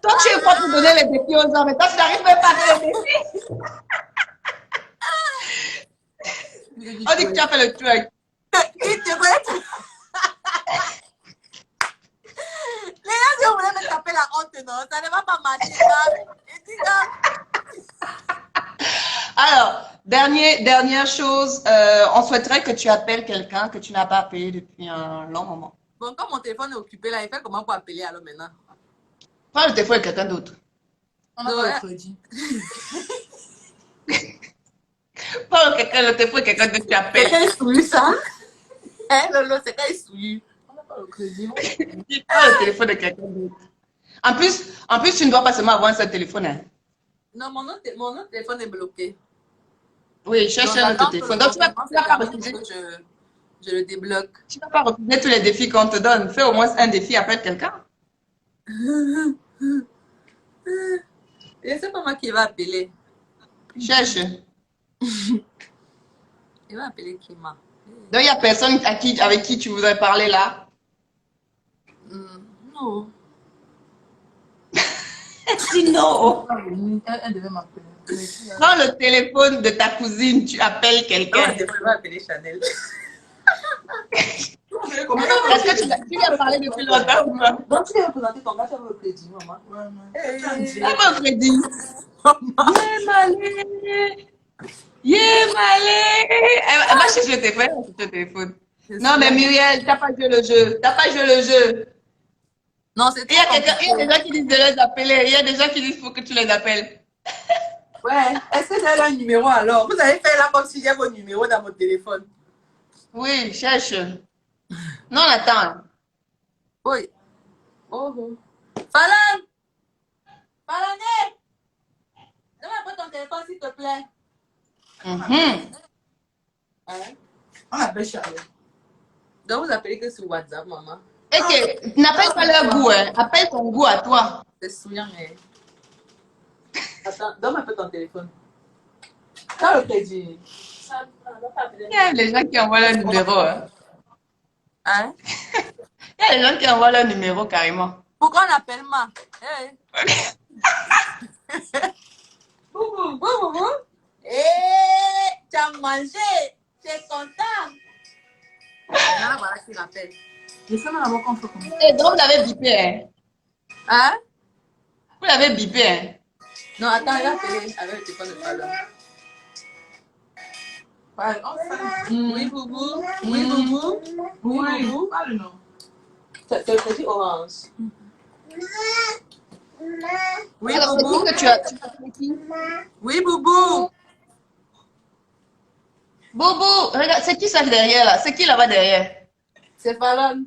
Toi, tu es fort pour donner les défis aux hommes, mais toi, tu n'arrives même pas à faire les défis. On dit que tu as fait le truc. Il te reste. Les gens, si on voulait me taper la honte, non, ça ne va pas marcher. Il dit non. Alors, dernière chose, on souhaiterait que tu appelles quelqu'un que tu n'as pas appelé depuis un long moment. Bon, comme mon téléphone est occupé là, il fait comment pour appeler alors maintenant? Prends le téléphone de quelqu'un d'autre. On a pas le crédit. Prends le téléphone de quelqu'un d'autre, tu appelles. Quelqu'un est souillé ça? Hein, Lolo, c'est quand il est souillé. On n'a pas le crédit. Prends le téléphone de quelqu'un d'autre. En plus, tu ne dois pas seulement avoir un seul téléphone. Hein. Non, mon autre téléphone est bloqué. Oui, cherche un autre téléphone. Donc, tu vas pas refuser. Je le débloque. Tu ne vas pas refuser tous les défis qu'on te donne. Fais au moins un défi, appelle quelqu'un. Je ne sais pas moi qui va appeler. Cherche. Il va appeler qui, moi? Donc, il n'y a personne avec qui tu voudrais parler là. Non. Non. Elle devait m'appeler. Prends le téléphone de ta cousine, tu appelles quelqu'un. Elle va appeler Chanel. Est-ce que tu lui as parlé depuis longtemps ou pas? Donc, tu lui as présenté ton gars, tu as le crédit, maman. Ah, mon crédit. Malé. Elle va chercher le téléphone. Non, mais Muriel, t'as pas joué le jeu. T'as pas joué le jeu. Non, c'est Il y a des gens qui disent de les appeler. Il y a des gens qui disent qu'il faut que tu les appelles. Ouais. Est-ce que j'ai un numéro alors? Vous avez fait là comme si j'ai vos numéros dans mon téléphone. Oui, cherche. Non, attends. Oui. Oh. Falan! Falané! Donne-moi ton téléphone, s'il te plaît. Hein? On appelle Charles. Donc, vous appelez que sur WhatsApp, maman. Ok, n'appelle pas leur goût, hein. Appelle ton goût à toi. C'est souillant, mais. Attends, donne-moi un peu ton téléphone. T'as le crédit. Il y a les gens qui envoient leur numéro. Hein. Hein? Il y a les gens qui envoient leur numéro carrément. Pourquoi on appelle ma? Hey. Boubou, boubou, boubou. Eh, tu as mangé. Tu es content. Ah, voilà qui rappelle. Je sais même avant qu'on fait comme ça. Et donc, vous l'avez bipé, hein? Hein? Vous l'avez bipé, hein? Non, attends, il a appelé avec le téléphone de Fallon. Ouais, enfin. Oui, boubou. Oui, boubou. Oui, boubou. Ah, non. C'est le crédit orange. Oui, Alors, c'est boubou. qui que tu as appelé qui? Oui, boubou. Bobo, regarde, c'est qui ça derrière là? C'est qui là-bas derrière? C'est Fallon.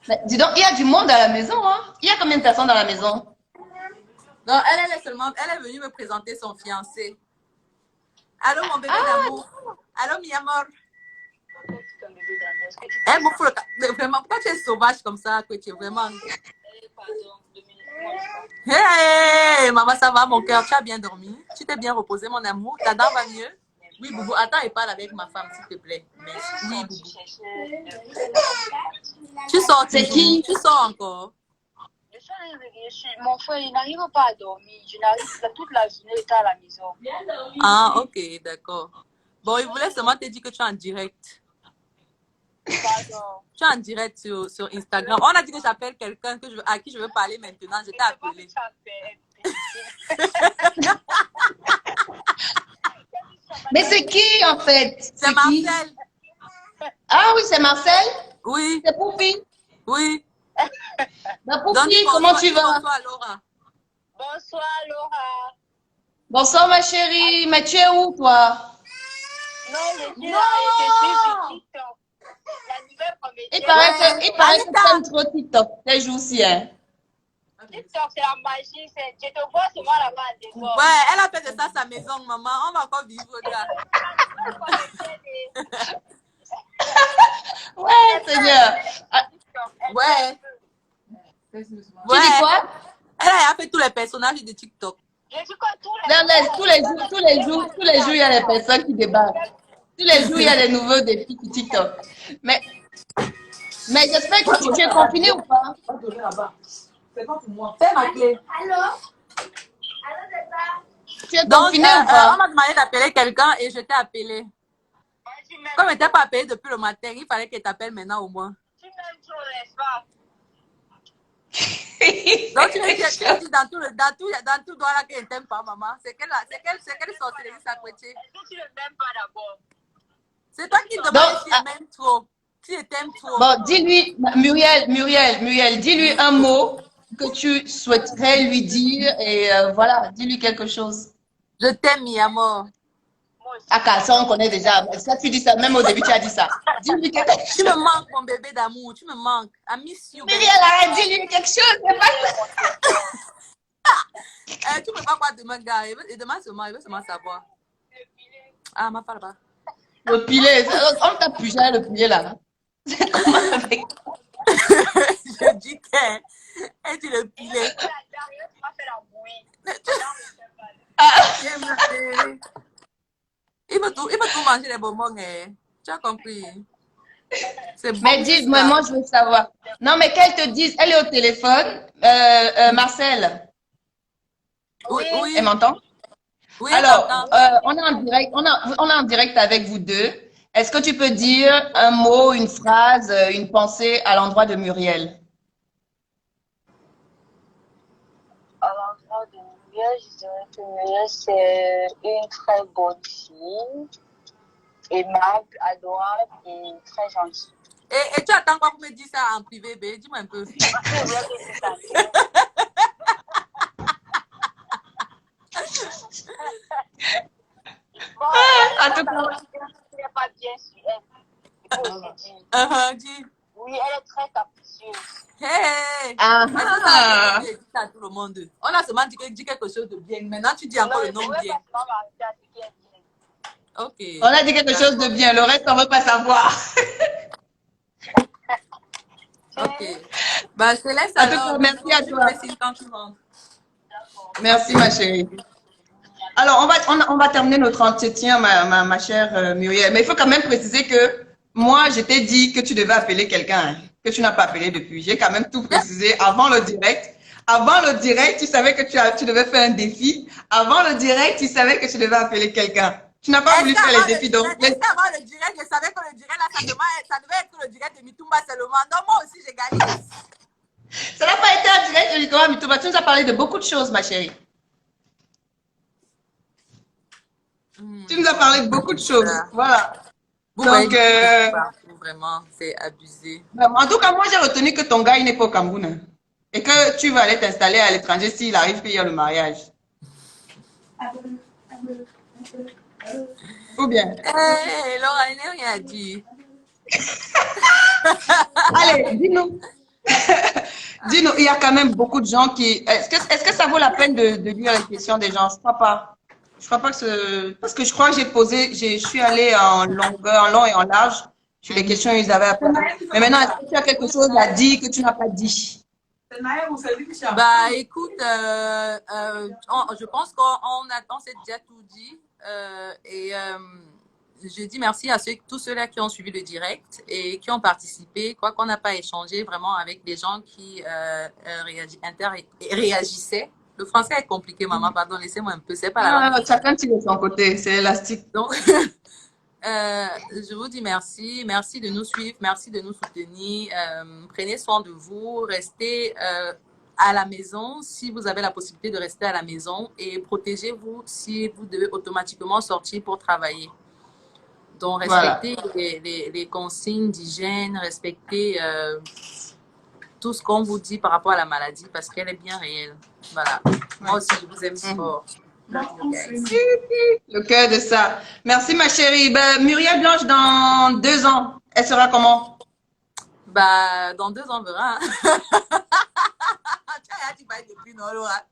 Mais dis donc, il y a du monde à la maison, hein? Il y a combien de personnes dans la maison? Non, elle est seulement, elle est venue me présenter son fiancé. Allô, mon bébé d'amour. Allô, mi amor. Elle me fout mais vraiment, pourquoi tu es sauvage comme ça, que tu es vraiment... Hey, maman, ça va, mon cœur, tu as bien dormi? Tu t'es bien reposé, mon amour? Ta dent va mieux? Oui, Boubou, attends et parle avec ma femme, s'il te plaît. Merci. Oui, Boubou. Tu sors C'est qui? Tu sors encore? Mon frère, il n'arrive pas à dormir. Je n'arrive pas toute la journée, il était à la maison. Ah, ok, d'accord. Bon, il voulait seulement te dire que tu es en direct. Pardon. Je suis en direct sur Instagram. On a dit que j'appelle quelqu'un à qui je veux parler maintenant. Je t'ai appelé. Mais c'est qui en fait? C'est qui? Marcel. Ah oui, c'est Marcel? Oui, C'est Poupi? oui. Bah, Donc, Poupi, comment tu vas? bonsoir, Laura. Bonsoir, Laura. Bonsoir ma chérie. Mais tu es où toi? Non, je suis là et je suis sur TikTok. La nouvelle Il comédienne. paraît que tu aimes trop TikTok ces jours-ci. Hein? TikTok, c'est la magie. Je te vois souvent là-bas à Dévor. Ouais, elle a fait de ça sa maison, maman. On va encore vivre là. Ouais, Seigneur. Ah, Ouais. tu dis Ouais. quoi? Elle a fait tous les personnages de TikTok. Je dis quoi tous Non, non, tous les jours, il y a des personnes qui débarquent. Tous les jours, il y a des nouveaux défis sur TikTok. Mais j'espère que tu es confiné ou pas? C'est pas pour moi. C'est ma clé. Tu es Donc, confiné ou on pas? m'a demandé d'appeler quelqu'un et je t'ai appelé. Comme elle n'était pas appelée depuis le matin, il fallait qu'elle t'appelle maintenant au moins. Tu m'aimes trop, n'est-ce pas? Donc, tu me dis dans tout droit là qu'elle ne t'aime pas, maman. C'est quelle sorcellerie ça, Kweche? Est-ce que tu ne m'aimes pas d'abord? C'est toi qui demandes Donc, si elle m'aime trop. Si elle t'aime trop. Bon, dis-lui, Muriel, dis-lui un mot que tu souhaiterais lui dire et voilà, dis-lui quelque chose. Je t'aime, mi amour. Moi aussi. Ah, ça, on connaît déjà. Ça, tu dis ça, même au début, tu as dit ça. Dis-lui quelque Tu chose. me manques, mon bébé d'amour. Tu me manques. I miss you, baby. Muriel, arrête, dis-lui quelque chose. C'est pas ça. Tu me pas quoi demain, gars. Il demande seulement, il veut seulement savoir. Ah, ma parle pas. Le pilet, on t'a pugé le pilet là. C'est comment avec... Je dis qu'elle dit le pilet. Derrière, tu m'as fait la bouillie. Il veut tout manger les bonbons. Tu as compris? C'est bon. Mais dis, moi, je veux savoir. Non, mais qu'elle te dise, elle est au téléphone. Marcel, Oui, oui. elle m'entend? Oui, Alors, attends. on est en direct, on est en direct avec vous deux. Est-ce que tu peux dire un mot, une phrase, une pensée à l'endroit de Muriel? À l'endroit de Muriel, je dirais que Muriel, c'est une très bonne fille, aimable, adorable et très gentille. Et tu attends quoi pour me dire ça en privé, bébé? Dis-moi un peu. Bon, En tout cas, elle n'est pas bien sur elle. Il faut aussi dire. Dis. Oui, elle est très capricieuse. Hey! ah, Est-ce que ça a dit ça à tout le monde? On a seulement dit quelque chose de bien. Maintenant, tu dis encore le nom bien. Ok. on a dit quelque chose de bien. Le reste, on ne veut pas savoir. Ok. Bah, je te laisse En tout alors. cas, merci à Tu toi. me fais signe quand tu rentres. Merci, ma chérie. Alors, on va terminer notre entretien, ma chère Muriel. Mais il faut quand même préciser que moi, je t'ai dit que tu devais appeler quelqu'un, hein, que tu n'as pas appelé depuis. J'ai quand même tout précisé avant le direct. Avant le direct, tu savais que tu devais faire un défi. Avant le direct, tu savais que tu devais appeler quelqu'un. Tu n'as pas voulu faire les défis. Donc, Est-ce qu'avant le direct, je savais que le direct, là, ça devait être le direct de Mitumba seulement. Non, moi aussi, j'ai gagné. ça n'a pas été un direct de Nicolas Mitouba. Tu nous as parlé de beaucoup de choses, ma chérie. Tu nous as parlé de beaucoup de choses. Voilà. Vous Donc, voyez, vraiment, c'est abusé. en tout cas, moi, j'ai retenu que ton gars, il n'est pas au Cameroun. Hein, et que tu vas aller t'installer à l'étranger s'il arrive qu'il y a le mariage. Ou bien. Hé, Laura, elle n'a rien dit. Allez, dis-nous. Dis-nous, il y a quand même beaucoup de gens qui... Est-ce que ça vaut la peine de lire les questions des gens? Je crois pas. Je crois pas que parce que je crois que je suis allée en longueur, en long et en large sur les questions qu'ils avaient à poser. Mais maintenant, est-ce que tu as quelque chose à dire que tu n'as pas dit? Bah, écoute, je pense qu'on s'est déjà tout dit. Je dis merci à tous ceux-là qui ont suivi le direct et qui ont participé, quoi qu'on n'a pas échangé vraiment avec des gens qui réagissaient. Le français est compliqué, maman, pardon, laissez-moi un peu, c'est pas la langue. Chacun tire de son côté, c'est élastique. Donc, Je vous dis merci. Merci de nous suivre. Merci de nous soutenir. Prenez soin de vous. Restez à la maison si vous avez la possibilité de rester à la maison et protégez-vous si vous devez automatiquement sortir pour travailler. Donc, Voilà. respectez les consignes d'hygiène, respectez tout ce qu'on vous dit par rapport à la maladie parce qu'elle est bien réelle. Voilà. Moi aussi, je vous aime fort. Love you guys. Le cœur de ça. Merci, ma chérie. Ben, Muriel Blanche, dans 2 ans, elle sera comment? Bah, dans 2 ans, on verra. Tu vas depuis non, Laura.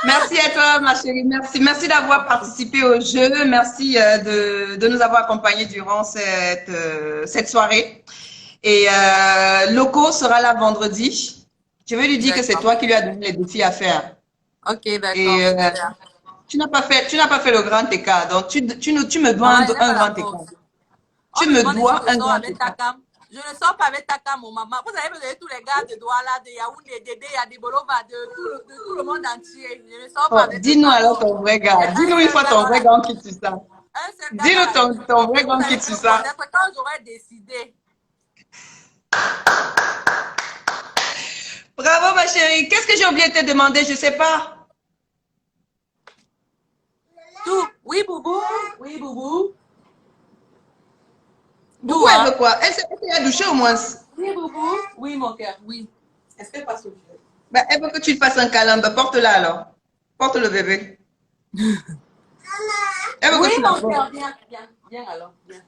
Merci à toi, ma chérie. Merci d'avoir participé au jeu. Merci de nous avoir accompagnés durant cette soirée. Et Loco sera là vendredi. Je vais lui dire que c'est toi qui lui as donné les défis à faire. Ok, d'accord. Et tu n'as pas fait le grand écart. Donc, tu me dois un grand écart. Tu me dois un grand écart. Je ne sors pas avec Takam, mon maman. Vous avez besoin de tous les gars de Douala, de Yaoundé, de Dédé, de Bolova, de tout le monde entier. Je ne sors pas avec Dis-nous alors ton vrai gars. Dis-nous une fois ton vrai gars qui tue ça. Dis-nous ton vrai gars qui tue ça. Quand j'aurais décidé. Bravo, ma chérie. Qu'est-ce que j'ai oublié de te demander? Je ne sais pas. Tout. Oui, Boubou. Oui, Boubou. Boubou, elle veut quoi? Elle s'est douchée au moins. Oui, Boubou. Oui, mon cœur. Oui. Est-ce qu'elle passe au jeu? Ben, elle veut que tu lui fasses un câlin. Ben, porte-la alors. Porte le bébé. Elle veut Oui, que tu mon la portes. cœur. Viens alors. Viens.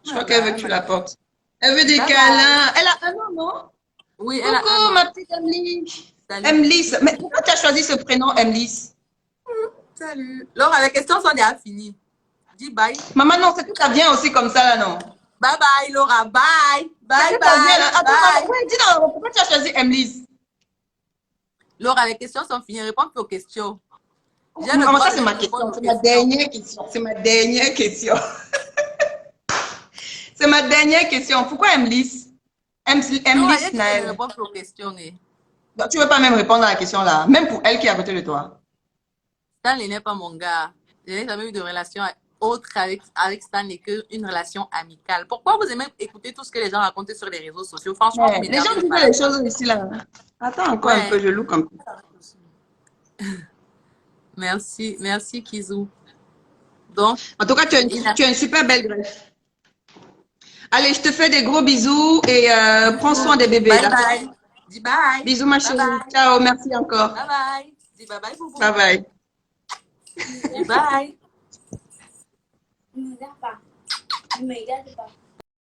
Je crois qu'elle veut que tu la portes. Elle veut des câlins. Elle a un an, non? Oui, elle a Coucou, un an. ma petite Emily. Salut. Emily. Mais pourquoi tu as choisi ce prénom, Emily? Salut. Laura, les questions sont déjà finies. Dis bye. Maman, non, c'est que ça vient aussi comme ça, là, non? Bye bye, Laura. Bye. Bye, Ça vient, bye. là. Attends, Bye. ouais, dis donc, pourquoi tu as choisi Emily? Laura, les questions sont finies. Réponds aux questions. J'ai le Maman, droit ça, de c'est ma répondre question. aux C'est ma questions. dernière question. C'est ma dernière question. C'est ma dernière question. Pourquoi Emily? Laura, Emily il y a Snail. de répondre aux questions. Tu ne veux pas même répondre à la question là, même pour elle qui est à côté de toi. Stanley n'est pas mon gars. Je n'ai jamais eu de relation autre avec Stanley qu'une relation amicale. Pourquoi vous aimez écouter tout ce que les gens racontent sur les réseaux sociaux? Franchement, vous Les gens m'énervez disent par les là. choses ici là. Attends encore un Ouais. peu, je loue comme ça. Merci, merci Kizou. Donc, En tout cas, tu as une super belle greffe. Allez, je te fais des gros bisous et prends soin des bébés. bye D'accord? bye. Dis bye. Bisous ma Bye chérie. bye. Ciao, merci encore. Bye bye. Dis bye bye, Boubou. Bye bye. Dis bye. Ne me regarde pas. Ne me regarde pas.